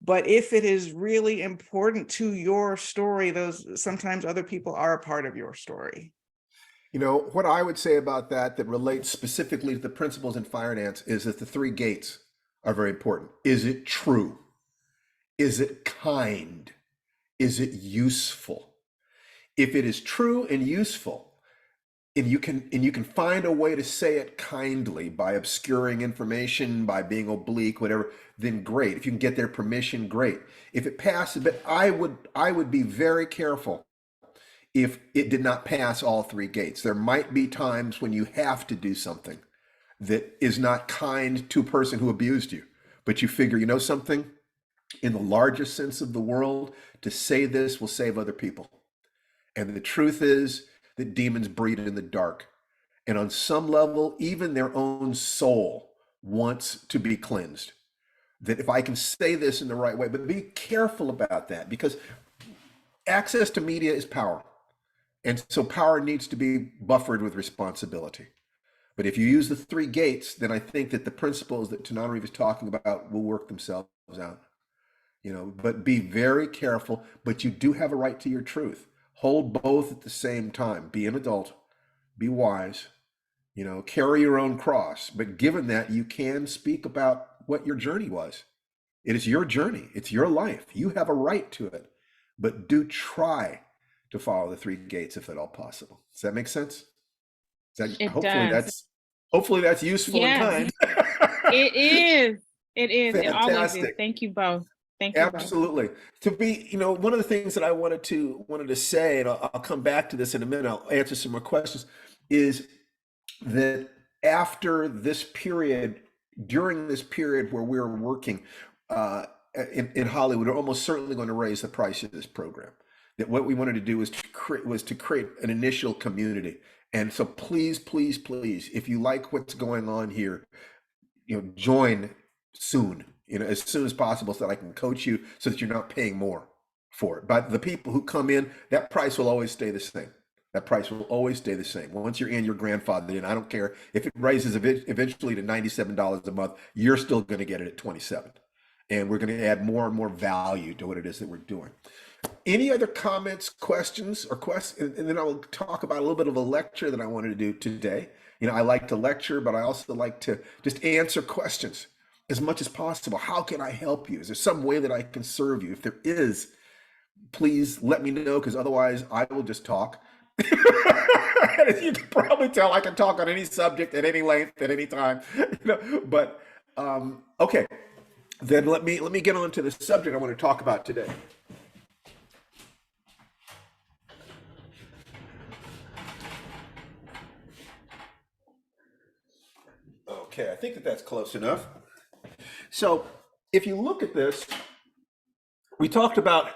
But if it is really important to your story, sometimes other people are a part of your story. What I would say about that relates specifically to the principles in Firedance is that the three gates are very important. Is it true? Is it kind? Is it useful? If it is true and useful, and you can find a way to say it kindly by obscuring information, by being oblique, whatever, then great. If you can get their permission, great. If it passes, but I would be very careful if it did not pass all three gates. There might be times when you have to do something that is not kind to a person who abused you, but you figure, something, in the largest sense of the world, to say this will save other people. And the truth is that demons breed in the dark. And on some level, even their own soul wants to be cleansed. That if I can say this in the right way, but be careful about that, because access to media is power. And so power needs to be buffered with responsibility. But if you use the three gates, then I think that the principles that Tananarive is talking about will work themselves out. But be very careful, but you do have a right to your truth. Hold both at the same time. Be an adult, be wise, carry your own cross. But given that, you can speak about what your journey was. It is your journey. It's your life. You have a right to it, but do try to follow the three gates if at all possible. Does that make sense? It Hopefully that's useful and Yes. kind. It is. It is. It always is. Fantastic. Thank you both. Thank you both. Absolutely. To be, one of the things that I wanted to say, and I'll come back to this in a minute. I'll answer some more questions. Is that after this period, during this period where we're working in Hollywood, we're almost certainly going to raise the price of this program. That what we wanted to do was to create an initial community. And so please, please, please, if you like what's going on here, join soon, as soon as possible, so that I can coach you so that you're not paying more for it. But the people who come in, that price will always stay the same. That price will always stay the same. Once you're in, your grandfather in. I don't care if it raises eventually to $97 a month, you're still going to get it at 27. And we're going to add more and more value to what it is that we're doing. Any other comments, questions, and then I will talk about a little bit of a lecture that I wanted to do today. I like to lecture, but I also like to just answer questions as much as possible. How can I help you? Is there some way that I can serve you? If there is, please let me know, because otherwise I will just talk. As you can probably tell, I can talk on any subject at any length at any time. But okay, then let me get on to the subject I want to talk about today. Okay, I think that's close enough. So if you look at this, we talked about,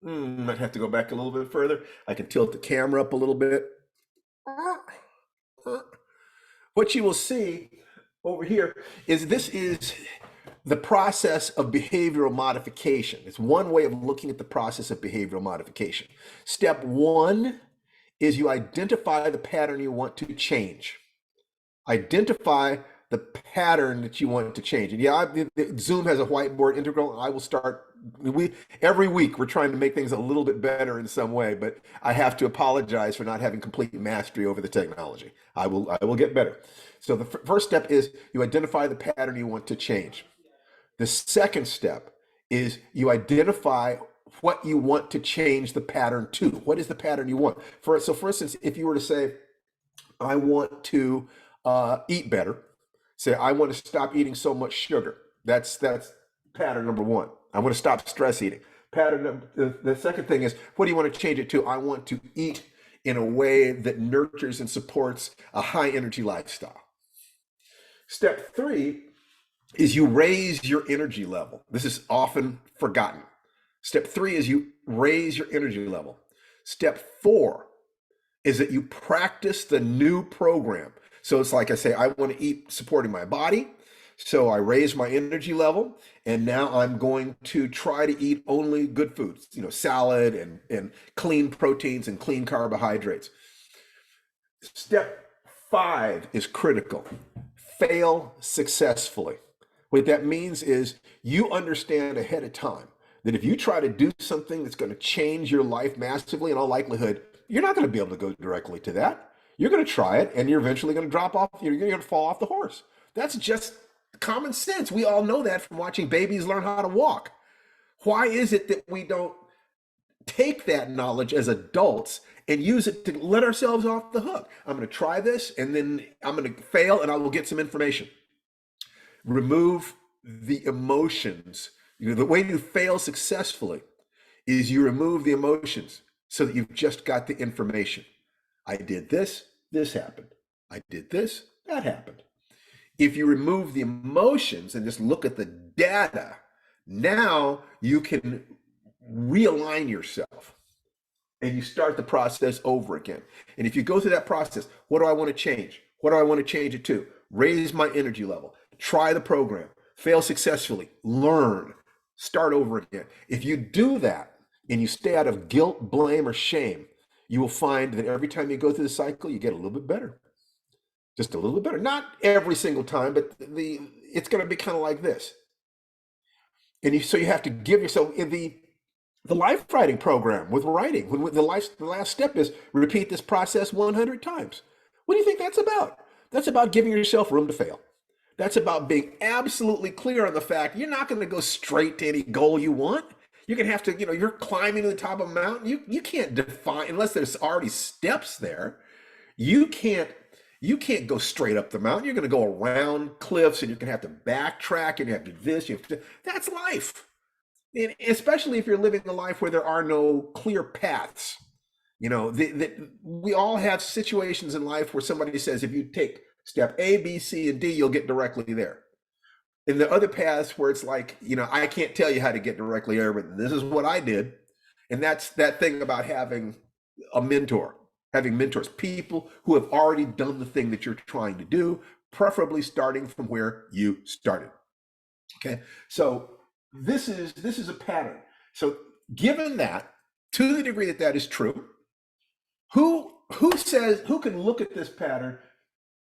might have to go back a little bit further. I can tilt the camera up a little bit. What you will see over here is this is the process of behavioral modification. It's one way of looking at the process of behavioral modification. Step one is you identify the pattern you want to change. Identify the pattern that you want to change. And Zoom has a whiteboard integral. I will start, every week we're trying to make things a little bit better in some way, but I have to apologize for not having complete mastery over the technology. I will get better. So the first step is you identify the pattern you want to change. The second step is you identify what you want to change the pattern to. What is the pattern you want? For instance, if you were to say, I want to eat better, say, I want to stop eating so much sugar. That's pattern number one. I want to stop stress eating. The second thing is, what do you want to change it to? I want to eat in a way that nurtures and supports a high energy lifestyle. Step three is you raise your energy level. This is often forgotten. Step three is you raise your energy level. Step four is that you practice the new program. So it's like I say, I want to eat supporting my body. So I raise my energy level, and now I'm going to try to eat only good foods, salad and clean proteins and clean carbohydrates. Step five is critical. Fail successfully. What that means is you understand ahead of time that if you try to do something that's going to change your life massively, in all likelihood, you're not going to be able to go directly to that. You're going to try it, and you're eventually going to drop off. You're going to fall off the horse. That's just common sense. We all know that from watching babies learn how to walk. Why is it that we don't take that knowledge as adults and use it to let ourselves off the hook? I'm going to try this, and then I'm going to fail, and I will get some information. Remove the emotions. The way you fail successfully is you remove the emotions so that you've just got the information. I did this, this happened. I did this, that happened. If you remove the emotions and just look at the data, now you can realign yourself and you start the process over again. And if you go through that process, what do I want to change? What do I want to change it to? Raise my energy level, try the program, fail successfully, learn, start over again. If you do that and you stay out of guilt, blame, or shame, you will find that every time you go through the cycle, you get a little bit better. Just a little bit better. Not every single time, but it's going to be kind of like this. And so you have to give yourself in the life writing program with writing. When the last step is repeat this process 100 times. What do you think that's about? That's about giving yourself room to fail. That's about being absolutely clear on the fact you're not going to go straight to any goal you want. You're going to have to, you're climbing to the top of a mountain. You can't define, unless there's already steps there, you can't go straight up the mountain. You're going to go around cliffs, and you're going to have to backtrack, and you have to do this. That's life. especially if you're living a life where there are no clear paths. You know, we all have situations in life where somebody says, if you take step A, B, C, and D, you'll get directly there. And the other paths where it's like, you know, I can't tell you how to get directly there, but this is what I did. And that's that thing about having a mentor, having mentors, people who have already done the thing that you're trying to do, preferably starting from where you started. Okay, so this is a pattern. So given that, to the degree that that is true, who can look at this pattern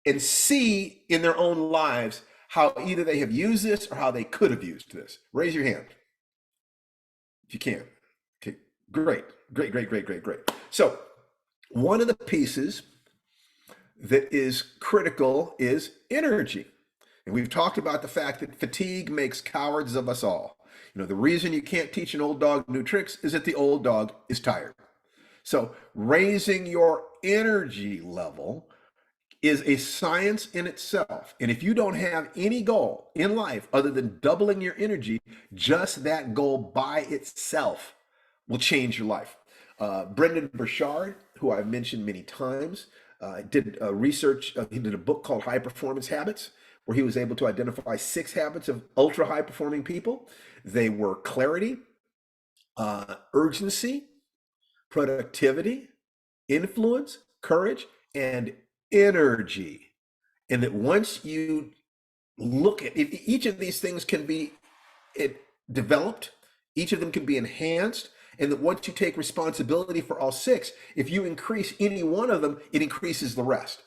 and see in their own lives how either they have used this or how they could have used this? Raise your hand if you can. Okay, great. So one of the pieces that is critical is energy. And we've talked about the fact that fatigue makes cowards of us all. You know, the reason you can't teach an old dog new tricks is that the old dog is tired. So raising your energy level is a science in itself. And if you don't have any goal in life other than doubling your energy, just that goal by itself will change your life. Brendan Burchard, who I've mentioned many times, did research. He did a book called High Performance Habits, where he was able to identify 6 habits of ultra high performing people. They were clarity, urgency, productivity, influence, courage, and energy. And that once you look at each of these things can be developed, each of them can be enhanced, and that once you take responsibility for all 6, if you increase any one of them, it increases the rest.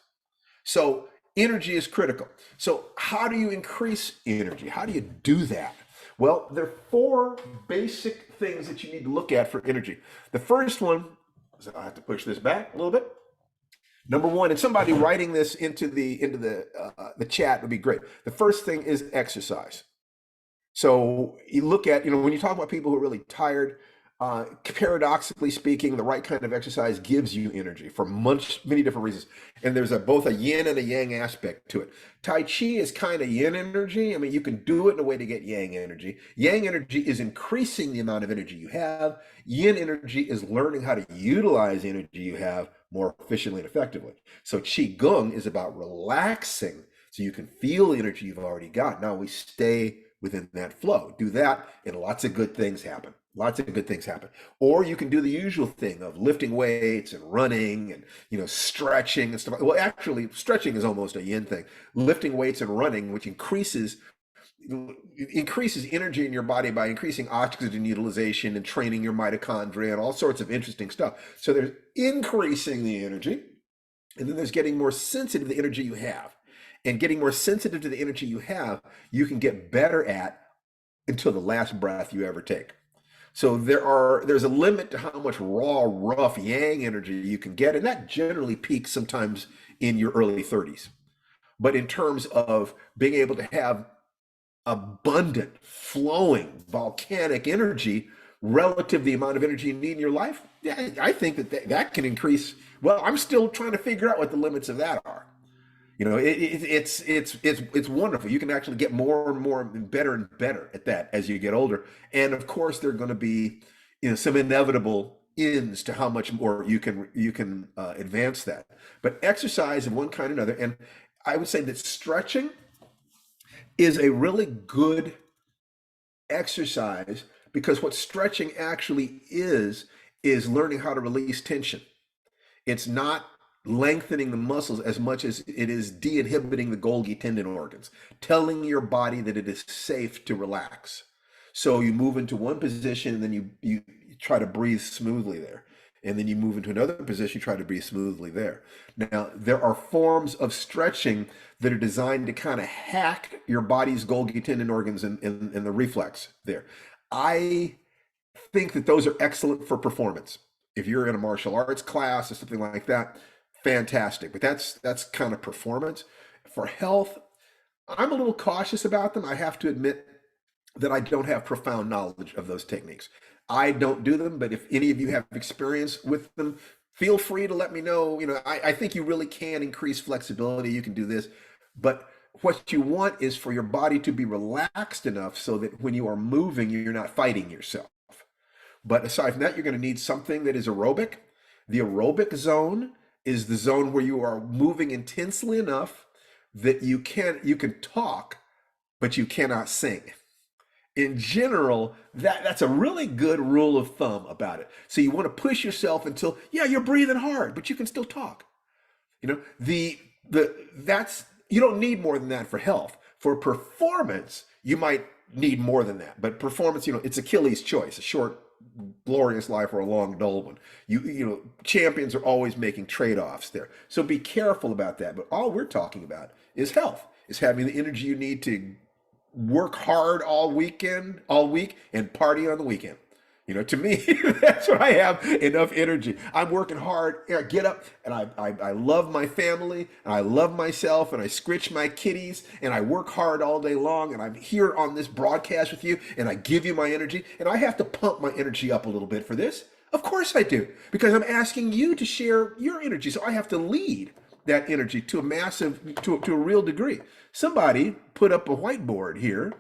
So energy is critical. So how do you increase energy? How do you do that? Well, there are 4 basic things that you need to look at for energy. The first one, so I have to push this back a little bit. Number 1, and somebody writing this into the chat would be great. The first thing is exercise. So you look at, you know, when you talk about people who are really tired, paradoxically speaking, the right kind of exercise gives you energy for many different reasons. And there's both a yin and a yang aspect to it. Tai Chi is kind of yin energy. I mean, you can do it in a way to get yang energy. Yang energy is increasing the amount of energy you have. Yin energy is learning how to utilize energy you have more efficiently and effectively. So Qigong is about relaxing so you can feel the energy you've already got. Now we stay within that flow. Do that and lots of good things happen. Lots of good things happen. Or you can do the usual thing of lifting weights and running and, you know, stretching and stuff. Well, actually, stretching is almost a yin thing. Lifting weights and running, which increases energy in your body by increasing oxygen utilization and training your mitochondria and all sorts of interesting stuff. So there's increasing the energy, and then there's getting more sensitive to the energy you have. And getting more sensitive to the energy you have, you can get better at until the last breath you ever take. So there's a limit to how much raw, rough yang energy you can get, and that generally peaks sometimes in your early 30s. But in terms of being able to have abundant, flowing, volcanic energy relative to the amount of energy you need in your life, yeah, I think that can increase. Well, I'm still trying to figure out what the limits of that are. You know, it's wonderful. You can actually get more and more and better at that as you get older. And of course, there are going to be, you know, some inevitable ends to how much more you can advance that. But exercise of one kind or another, and I would say that stretching is a really good exercise, because what stretching actually is learning how to release tension. It's not lengthening the muscles as much as it is de-inhibiting the Golgi tendon organs, telling your body that it is safe to relax. So you move into one position and then you try to breathe smoothly there. And then you move into another position, you try to breathe smoothly there. Now, there are forms of stretching that are designed to kind of hack your body's Golgi tendon organs and the reflex there. I think that those are excellent for performance. If you're in a martial arts class or something like that, fantastic. But that's kind of performance. For health, I'm a little cautious about them. I have to admit that I don't have profound knowledge of those techniques. I don't do them, but if any of you have experience with them, feel free to let me know. You know, I think you really can increase flexibility. You can do this, but what you want is for your body to be relaxed enough so that when you are moving, you're not fighting yourself. But aside from that, you're going to need something that is aerobic. The aerobic zone is the zone where you are moving intensely enough that you can talk, but you cannot sing. In general, that's a really good rule of thumb about it. So you want to push yourself until, yeah, you're breathing hard, but you can still talk. You know, that's you don't need more than that for health. For performance, you might need more than that. But performance, it's Achilles' choice, a short, glorious life or a long, dull one. Champions are always making trade-offs there. So be careful about that. But all we're talking about is health, is having the energy you need to work hard all week, and party on the weekend. To me, that's when I have enough energy. I'm working hard. I get up and I love my family and I love myself and I scritch my kitties and I work hard all day long and I'm here on this broadcast with you and I give you my energy and I have to pump my energy up a little bit for this. Of course I do, because I'm asking you to share your energy. So I have to lead that energy to a real degree. Somebody put up a whiteboard here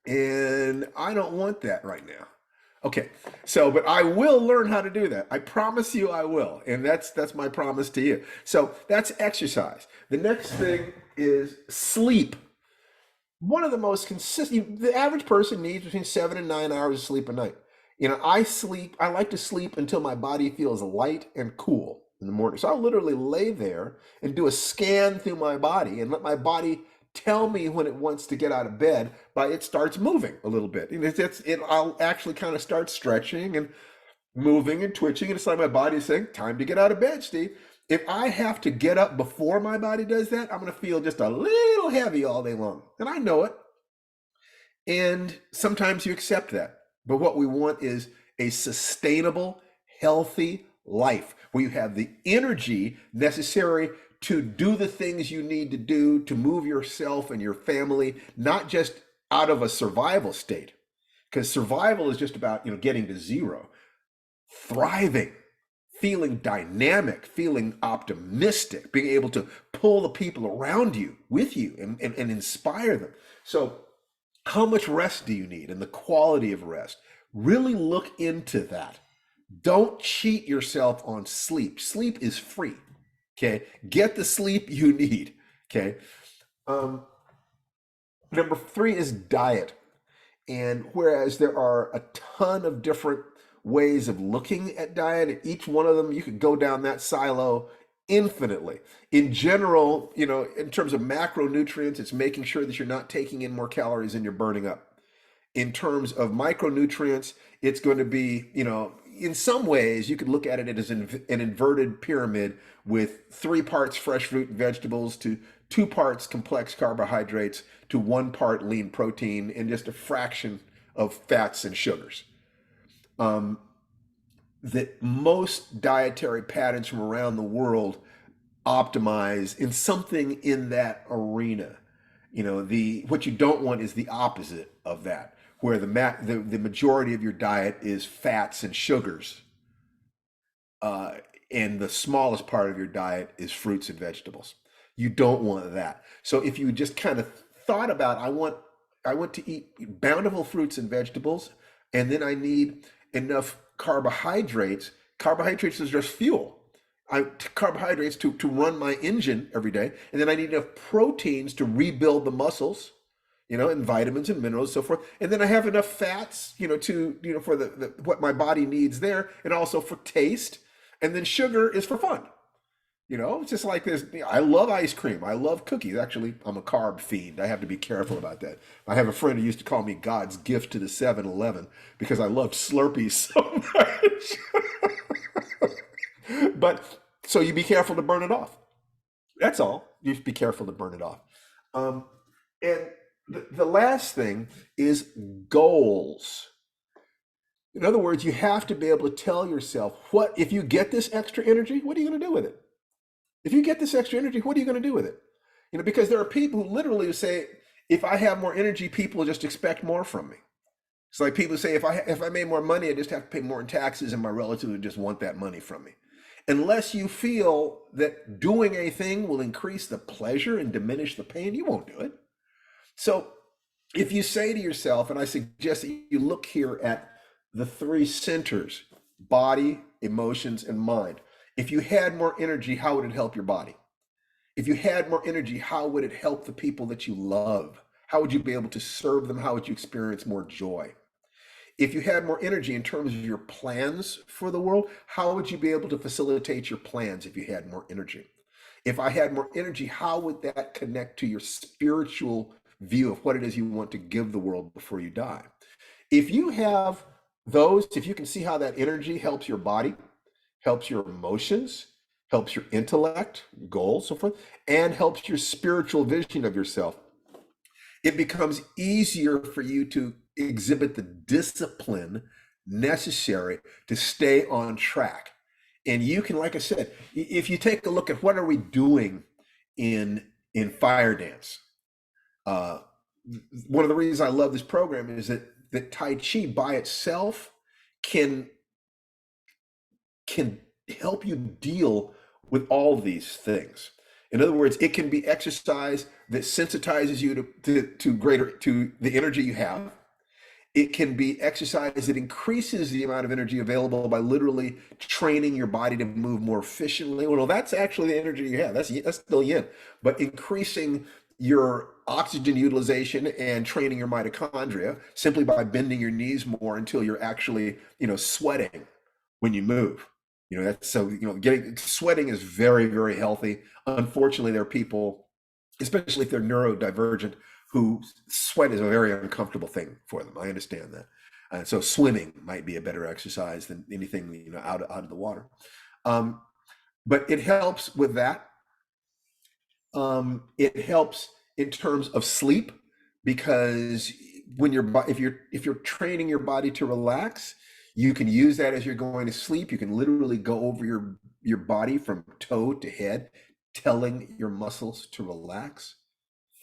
and I don't want that right now. Okay, but I will learn how to do that. I promise you I will. And that's my promise to you. So that's exercise. The next thing is sleep. One of the most consistent, the average person needs between 7 and 9 hours of sleep a night. I like to sleep until my body feels light and cool in the morning. So I'll literally lay there and do a scan through my body and let my body tell me when it wants to get out of bed by it starts moving a little bit. I'll actually kind of start stretching and moving and twitching. And it's like my body's saying, time to get out of bed, Steve. If I have to get up before my body does that, I'm going to feel just a little heavy all day long. And I know it. And sometimes you accept that. But what we want is a sustainable, healthy life where you have the energy necessary to do the things you need to do to move yourself and your family, not just out of a survival state, because survival is just about, getting to zero. Thriving, feeling dynamic, feeling optimistic, being able to pull the people around you with you and inspire them. So how much rest do you need and the quality of rest? Really look into that. Don't cheat yourself on sleep. Sleep is free. Okay, get the sleep you need. Okay. Number 3 is diet. And whereas there are a ton of different ways of looking at diet, and each one of them, you could go down that silo infinitely. In general, in terms of macronutrients, it's making sure that you're not taking in more calories than you're burning up. In terms of micronutrients, it's going to be, in some ways, you could look at it as an inverted pyramid with 3 parts fresh fruit and vegetables to 2 parts complex carbohydrates to 1 part lean protein and just a fraction of fats and sugars. That most dietary patterns from around the world optimize in something in that arena. What you don't want is the opposite of that, where the majority of your diet is fats and sugars, and the smallest part of your diet is fruits and vegetables. You don't want that. So if you just kind of thought about, I want to eat bountiful fruits and vegetables, and then I need enough carbohydrates. Carbohydrates is just fuel. Carbohydrates to run my engine every day, and then I need enough proteins to rebuild the muscles, and vitamins and minerals, so forth. And then I have enough fats, for the what my body needs there, and also for taste. And then sugar is for fun. It's just like this. I love ice cream. I love cookies. Actually, I'm a carb fiend. I have to be careful about that. I have a friend who used to call me God's gift to the 7-Eleven because I loved Slurpees so much. But so you be careful to burn it off. That's all. You just be careful to burn it off. And the last thing is goals. In other words, you have to be able to tell yourself, if you get this extra energy, what are you going to do with it? If you get this extra energy, what are you going to do with it? Because there are people who literally say, if I have more energy, people just expect more from me. It's like people say, if I made more money, I just have to pay more in taxes and my relatives would just want that money from me. unless you feel that doing a thing will increase the pleasure and diminish the pain, you won't do it. So if you say to yourself, and I suggest that you look here at the three centers, body, emotions, and mind. If you had more energy, how would it help your body? If you had more energy, how would it help the people that you love? How would you be able to serve them? How would you experience more joy? If you had more energy in terms of your plans for the world, how would you be able to facilitate your plans if you had more energy? If I had more energy, how would that connect to your spiritual view of what it is you want to give the world before you die? If you have those, if you can see how that energy helps your body, helps your emotions, helps your intellect, goals, so forth, and helps your spiritual vision of yourself, it becomes easier for you to exhibit the discipline necessary to stay on track. And you can, like I said, if you take a look at what are we doing in Firedance, one of the reasons I love this program is that Tai Chi by itself can help you deal with all these things. In other words, it can be exercise that sensitizes you to the energy you have. It can be exercise that increases the amount of energy available by literally training your body to move more efficiently. Well, that's actually the energy you have. That's still yin, but increasing your oxygen utilization and training your mitochondria simply by bending your knees more until you're actually, sweating when you move. That's so, getting sweating is very, very healthy. Unfortunately, there are people, especially if they're neurodivergent, who sweat is a very uncomfortable thing for them. I understand that. So swimming might be a better exercise than anything, out of the water. But it helps with that. It helps in terms of sleep, because when if you're training your body to relax, you can use that as you're going to sleep. You can literally go over your body from toe to head, telling your muscles to relax,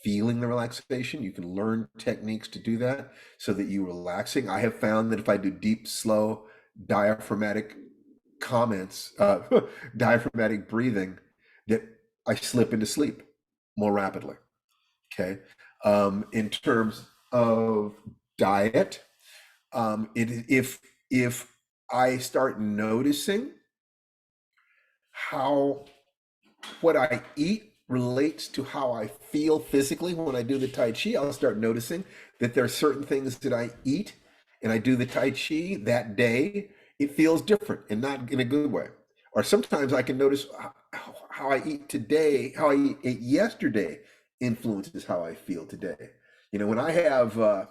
feeling the relaxation. You can learn techniques to do that so that you're relaxing. I have found that if I do deep, slow, diaphragmatic diaphragmatic breathing, that I slip into sleep more rapidly. Okay. In terms of diet, if I start noticing how what I eat relates to how I feel physically when I do the Tai Chi, I'll start noticing that there are certain things that I eat and I do the Tai Chi that day, it feels different and not in a good way. Or sometimes I can notice how I eat today, how I ate yesterday influences how I feel today. When I have, I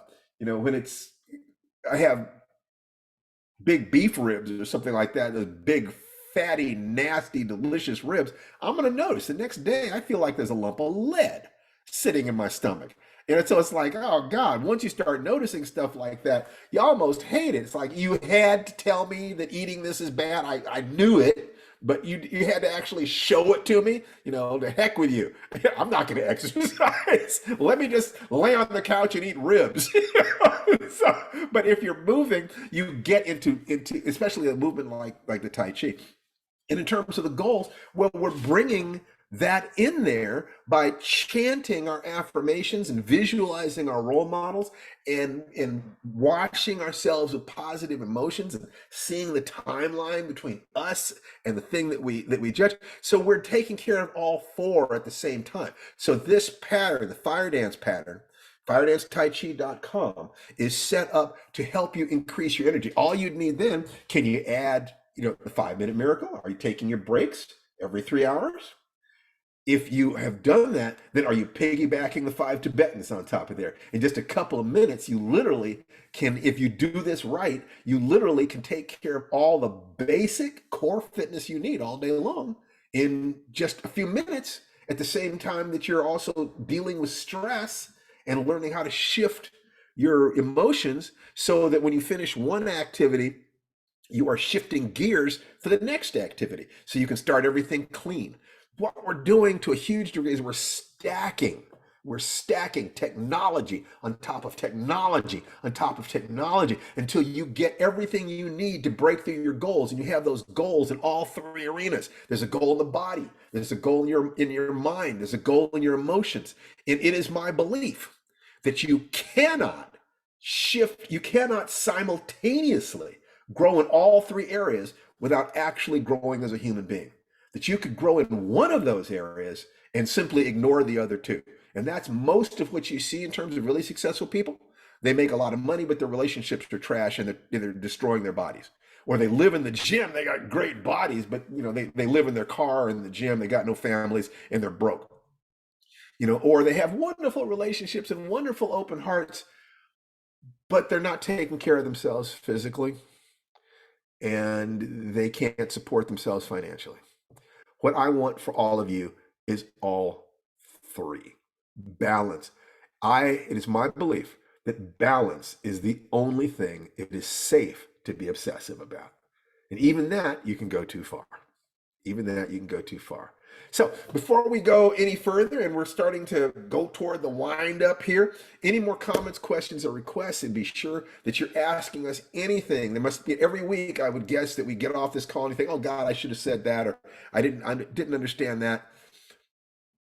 have big beef ribs or something like that, those big, fatty, nasty, delicious ribs, I'm going to notice the next day I feel like there's a lump of lead sitting in my stomach. And so it's like, oh God, once you start noticing stuff like that, you almost hate it. It's like, you had to tell me that eating this is bad. I knew it, but you had to actually show it to me. The heck with you. I'm not going to exercise. Let me just lay on the couch and eat ribs. But if you're moving, you get into especially a movement like the Tai Chi. And in terms of the goals, well, we're bringing that in there by chanting our affirmations and visualizing our role models and watching ourselves with positive emotions and seeing the timeline between us and the thing that we judge. So we're taking care of all four at the same time. So this pattern, the Firedance pattern, firedancetaichi.com, is set up to help you increase your energy. All you'd need then, can you add, the 5-minute miracle? Are you taking your breaks every 3 hours? If you have done that, then are you piggybacking the 5 Tibetans on top of there? In just a couple of minutes, you literally can, if you do this right, you literally can take care of all the basic core fitness you need all day long in just a few minutes, at the same time that you're also dealing with stress and learning how to shift your emotions so that when you finish one activity, you are shifting gears for the next activity. So you can start everything clean. What we're doing to a huge degree is we're stacking We're stacking technology on top of technology on top of technology until you get everything you need to break through your goals. And you have those goals in all three arenas. There's a goal in the body. There's a goal in your mind. There's a goal in your emotions. And it is my belief that you cannot shift, you cannot simultaneously grow in all three areas without actually growing as a human being. That you could grow in one of those areas and simply ignore the other two. And that's most of what you see in terms of really successful people. They make a lot of money, but their relationships are trash and they're destroying their bodies. Or they live in the gym, they got great bodies, but they live in their car in the gym, they got no families, and they're broke. Or they have wonderful relationships and wonderful open hearts, but they're not taking care of themselves physically, and they can't support themselves financially. What I want for all of you is all three. Balance. It is my belief that balance is the only thing it is safe to be obsessive about. And even that, you can go too far. Even that, you can go too far. So before we go any further, and we're starting to go toward the wind up here, any more comments, questions, or requests, and be sure that you're asking us anything. There must be every week, I would guess, that we get off this call and you think, oh God, I should have said that, or I didn't understand that.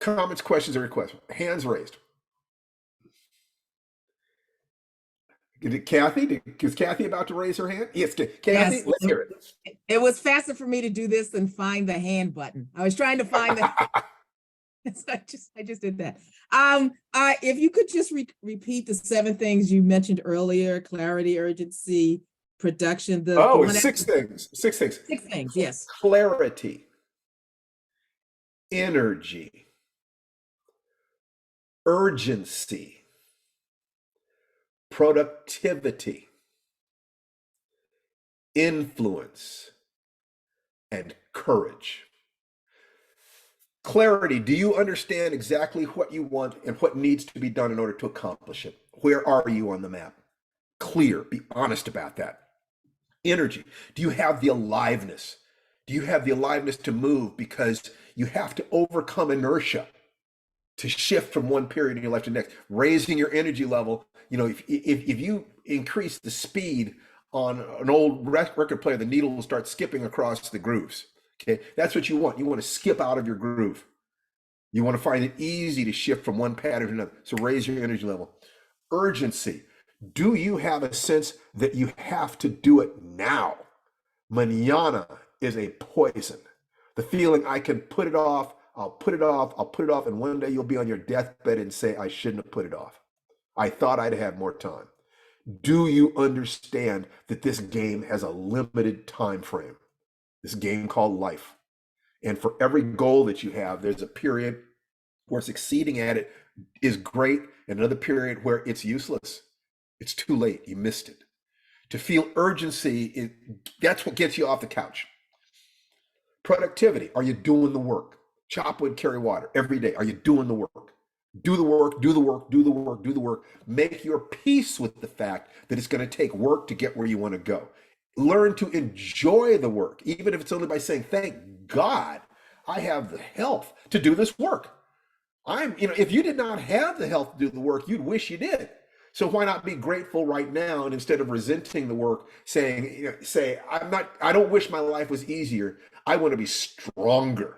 Comments, questions, or requests. Hands raised. Kathy, is Kathy about to raise her hand? Yes, Kathy, Yes. let's hear it. It was faster for me to do this than find the hand button. I was trying to find the. So I just did that. If you could just repeat the 7 things you mentioned earlier: clarity, urgency, production. It's 6 things. 6 things. 6 things. Yes. Clarity, energy, urgency, productivity, influence, and courage. Clarity. Do you understand exactly what you want and what needs to be done in order to accomplish it? Where are you on the map? Clear. Be honest about that. Energy. Do you have the aliveness? Do you have the aliveness to move because you have to overcome inertia to shift from one period in your life to the next? Raising your energy level. If you increase the speed on an old record player, the needle will start skipping across the grooves. Okay, that's what you want. You want to skip out of your groove. You want to find it easy to shift from one pattern to another. So raise your energy level. Urgency. Do you have a sense that you have to do it now? Mañana is a poison. The feeling I can put it off, I'll put it off, and one day you'll be on your deathbed and say, I shouldn't have put it off. I thought I'd have more time. Do you understand that this game has a limited time frame? This game called life. And for every goal that you have, there's a period where succeeding at it is great, and another period where it's useless. It's too late. You missed it. To feel urgency, that's what gets you off the couch. Productivity. Are you doing the work? Chop wood, carry water every day. Are you doing the work? Do the work, do the work, do the work, do the work. Make your peace with the fact that it's going to take work to get where you want to go. Learn to enjoy the work, even if it's only by saying, thank God I have the health to do this work. If you did not have the health to do the work, you'd wish you did. So why not be grateful right now, and instead of resenting the work, say, I don't wish my life was easier. I want to be stronger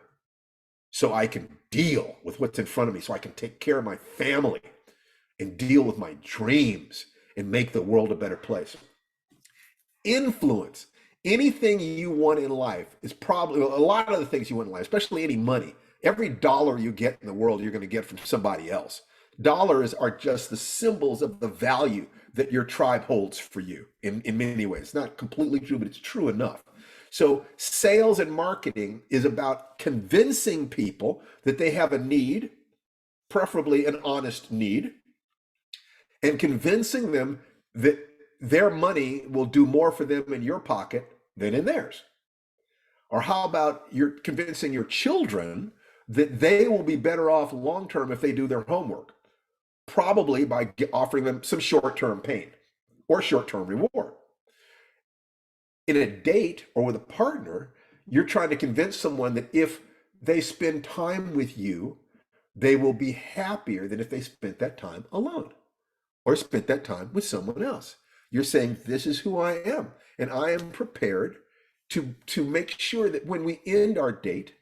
so I can deal with what's in front of me, so I can take care of my family and deal with my dreams and make the world a better place. Influence. Anything you want in life is probably a lot of the things you want in life, especially any money. Every dollar you get in the world, you're going to get from somebody else. Dollars are just the symbols of the value that your tribe holds for you in many ways. It's not completely true, but it's true enough. So sales and marketing is about convincing people that they have a need, preferably an honest need, and convincing them that their money will do more for them in your pocket than in theirs. Or how about you're convincing your children that they will be better off long-term if they do their homework, probably by offering them some short-term pain or short-term reward. In a date or with a partner, you're trying to convince someone that if they spend time with you, they will be happier than if they spent that time alone or spent that time with someone else. You're saying, this is who I am, and I am prepared to make sure that when we end our date,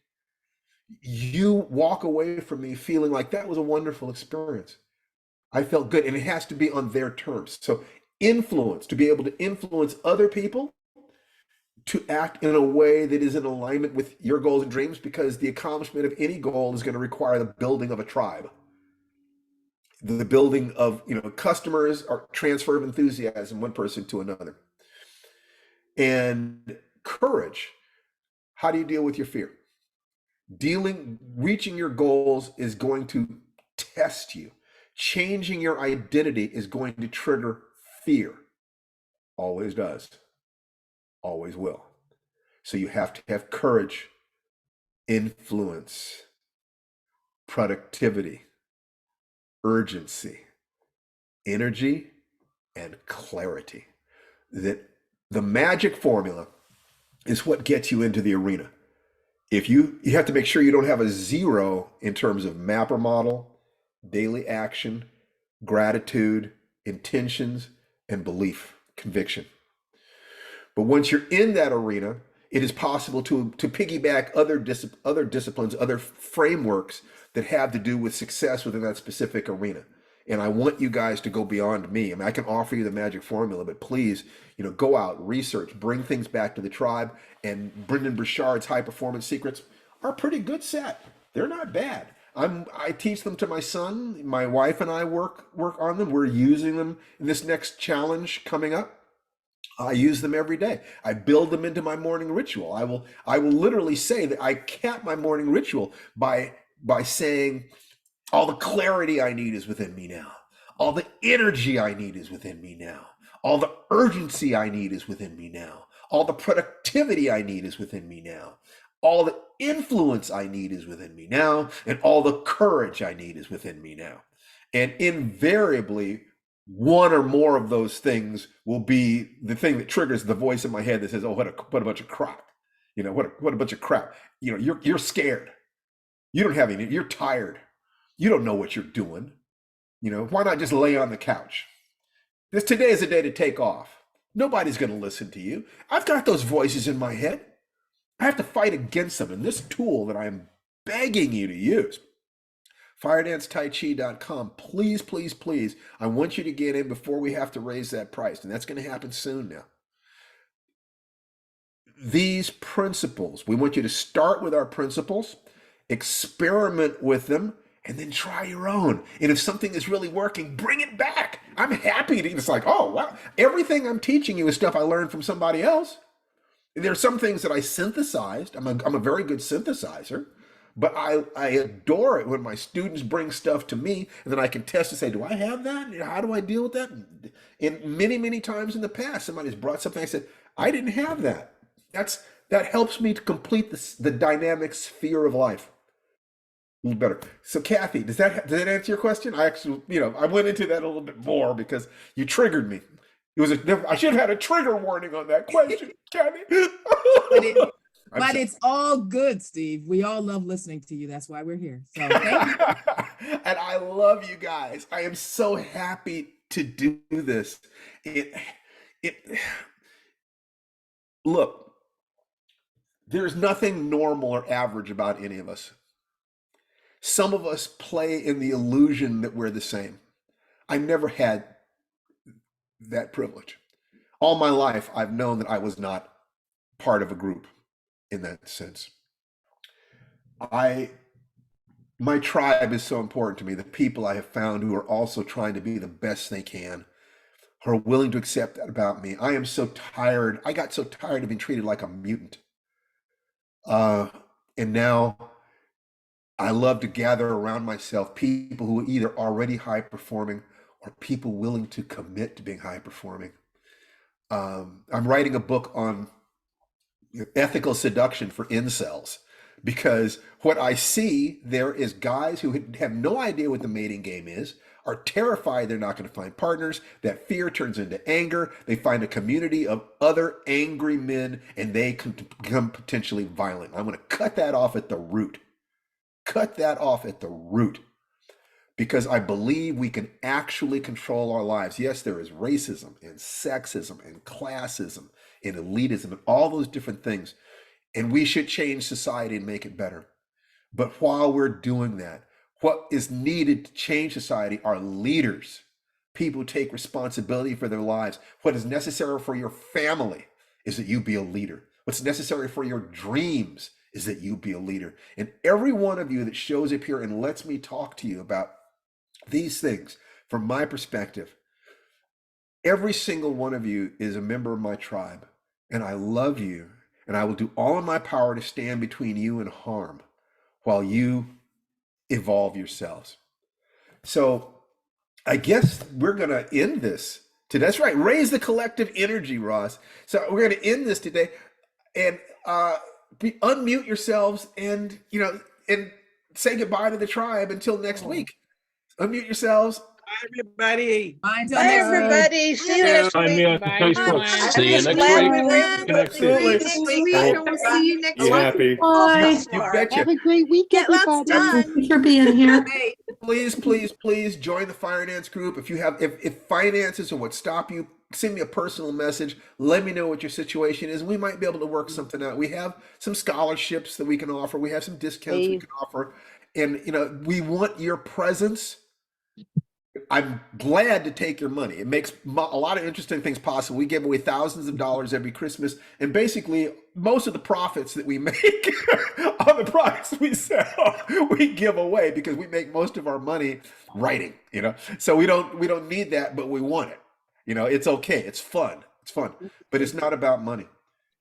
you walk away from me feeling like that was a wonderful experience. I felt good, and it has to be on their terms. So influence, to be able to influence other people to act in a way that is in alignment with your goals and dreams, because the accomplishment of any goal is going to require the building of a tribe, the building of, customers, or transfer of enthusiasm one person to another. And courage, how do you deal with your fear? Reaching your goals is going to test you. Changing your identity is going to trigger fear. Always does. Always will. So you have to have courage, influence, productivity, urgency, energy, and clarity. That the magic formula is what gets you into the arena. If you have to make sure you don't have a zero in terms of mapper model, daily action, gratitude, intentions, and belief, conviction. But once you're in that arena, it is possible to piggyback other disciplines, other frameworks that have to do with success within that specific arena. And I want you guys to go beyond me. I mean, I can offer you the magic formula, but please, go out, research, bring things back to the tribe. And Brendan Burchard's High Performance Secrets are a pretty good set. They're not bad. I teach them to my son. My wife and I work on them. We're using them in this next challenge coming up. I use them every day. I build them into my morning ritual. I will literally say that I cap my morning ritual by saying, all the clarity I need is within me now. All the energy I need is within me now. All the urgency I need is within me now. All the productivity I need is within me now. All the influence I need is within me now. And all the courage I need is within me now. And invariably, one or more of those things will be the thing that triggers the voice in my head that says, oh, what a bunch of crap. What a bunch of crap. You're scared. You don't have any, you're tired. You don't know what you're doing. Why not just lay on the couch? Today is a day to take off. Nobody's going to listen to you. I've got those voices in my head. I have to fight against them. And this tool that I'm begging you to use, firedancetaichi.com, please, please, please, I want you to get in before we have to raise that price. And that's going to happen soon now. These principles, we want you to start with our principles, experiment with them, and then try your own. And if something is really working, bring it back. I'm happy to, it's like, oh, wow. Everything I'm teaching you is stuff I learned from somebody else. There are some things that I synthesized. I'm a very good synthesizer, but I adore it when my students bring stuff to me and then I can test and say, do I have that? How do I deal with that? And many, many times in the past, somebody's brought something, I said, I didn't have that. That helps me to complete the dynamic sphere of life. A little better. So Kathy, does that answer your question? I actually, I went into that a little bit more because you triggered me. I should have had a trigger warning on that question, Kathy. But it's all good, Steve. We all love listening to you. That's why we're here. So thank you. And I love you guys. I am so happy to do this. Look, there's nothing normal or average about any of us. Some of us play in the illusion that we're the same. I never had that privilege. All my life, I've known that I was not part of a group in that sense. My tribe is so important to me. The people I have found who are also trying to be the best they can, who are willing to accept that about me. I am so tired. I got so tired of being treated like a mutant. And now I love to gather around myself people who are either already high performing or people willing to commit to being high performing. I'm writing a book on ethical seduction for incels, because what I see there is guys who have no idea what the mating game is, are terrified they're not going to find partners. That fear turns into anger. They find a community of other angry men and they can become potentially violent. I'm going to cut that off at the root. Cut that off at the root, because I believe we can actually control our lives. Yes, there is racism and sexism and classism and elitism and all those different things. And we should change society and make it better. But while we're doing that, what is needed to change society are leaders, people who take responsibility for their lives. What is necessary for your family is that you be a leader. What's necessary for your dreams is that you be a leader. And every one of you that shows up here and lets me talk to you about these things, from my perspective, every single one of you is a member of my tribe, and I love you, and I will do all in my power to stand between you and harm while you evolve yourselves. So I guess we're going to end this today. That's right. Raise the collective energy, Ross. So we're going to end this today, and unmute yourselves, and and say goodbye to the tribe until next week. Unmute yourselves. Bye, everybody. Bye, Bye, everybody. See you next Find me week. on Bye, Facebook. everyone. See you I'm next glad week. we were able See you to next meet week. next week, and we'll see you next Be week. happy. You betcha. Have a great week, Get lots everybody. done. For being here. Hey, Please, please, please join the Firedance group. If finances are what stop you, send me a personal message. Let me know what your situation is. We might be able to work something out. We have some scholarships that we can offer. We have some discounts we can offer. And we want your presence. I'm glad to take your money. It makes a lot of interesting things possible. We give away thousands of dollars every Christmas, and basically most of the profits that we make on the products we sell, we give away, because we make most of our money writing. So we don't need that, but we want it. It's okay. It's fun. But it's not about money.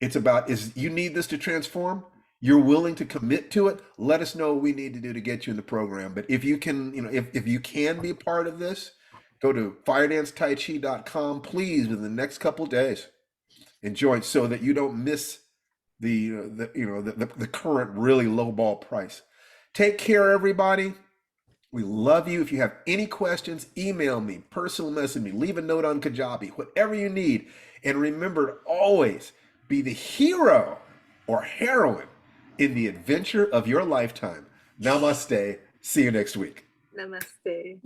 It's about, you need this to transform. You're willing to commit to it. Let us know what we need to do to get you in the program. But if you can, if you can be a part of this, go to firedancetaichi.com, please, within the next couple of days, and join, so that you don't miss the current really low ball price. Take care, everybody. We love you. If you have any questions, email me, personal message me, leave a note on Kajabi, whatever you need. And remember to always be the hero or heroine in the adventure of your lifetime. Namaste. See you next week. Namaste.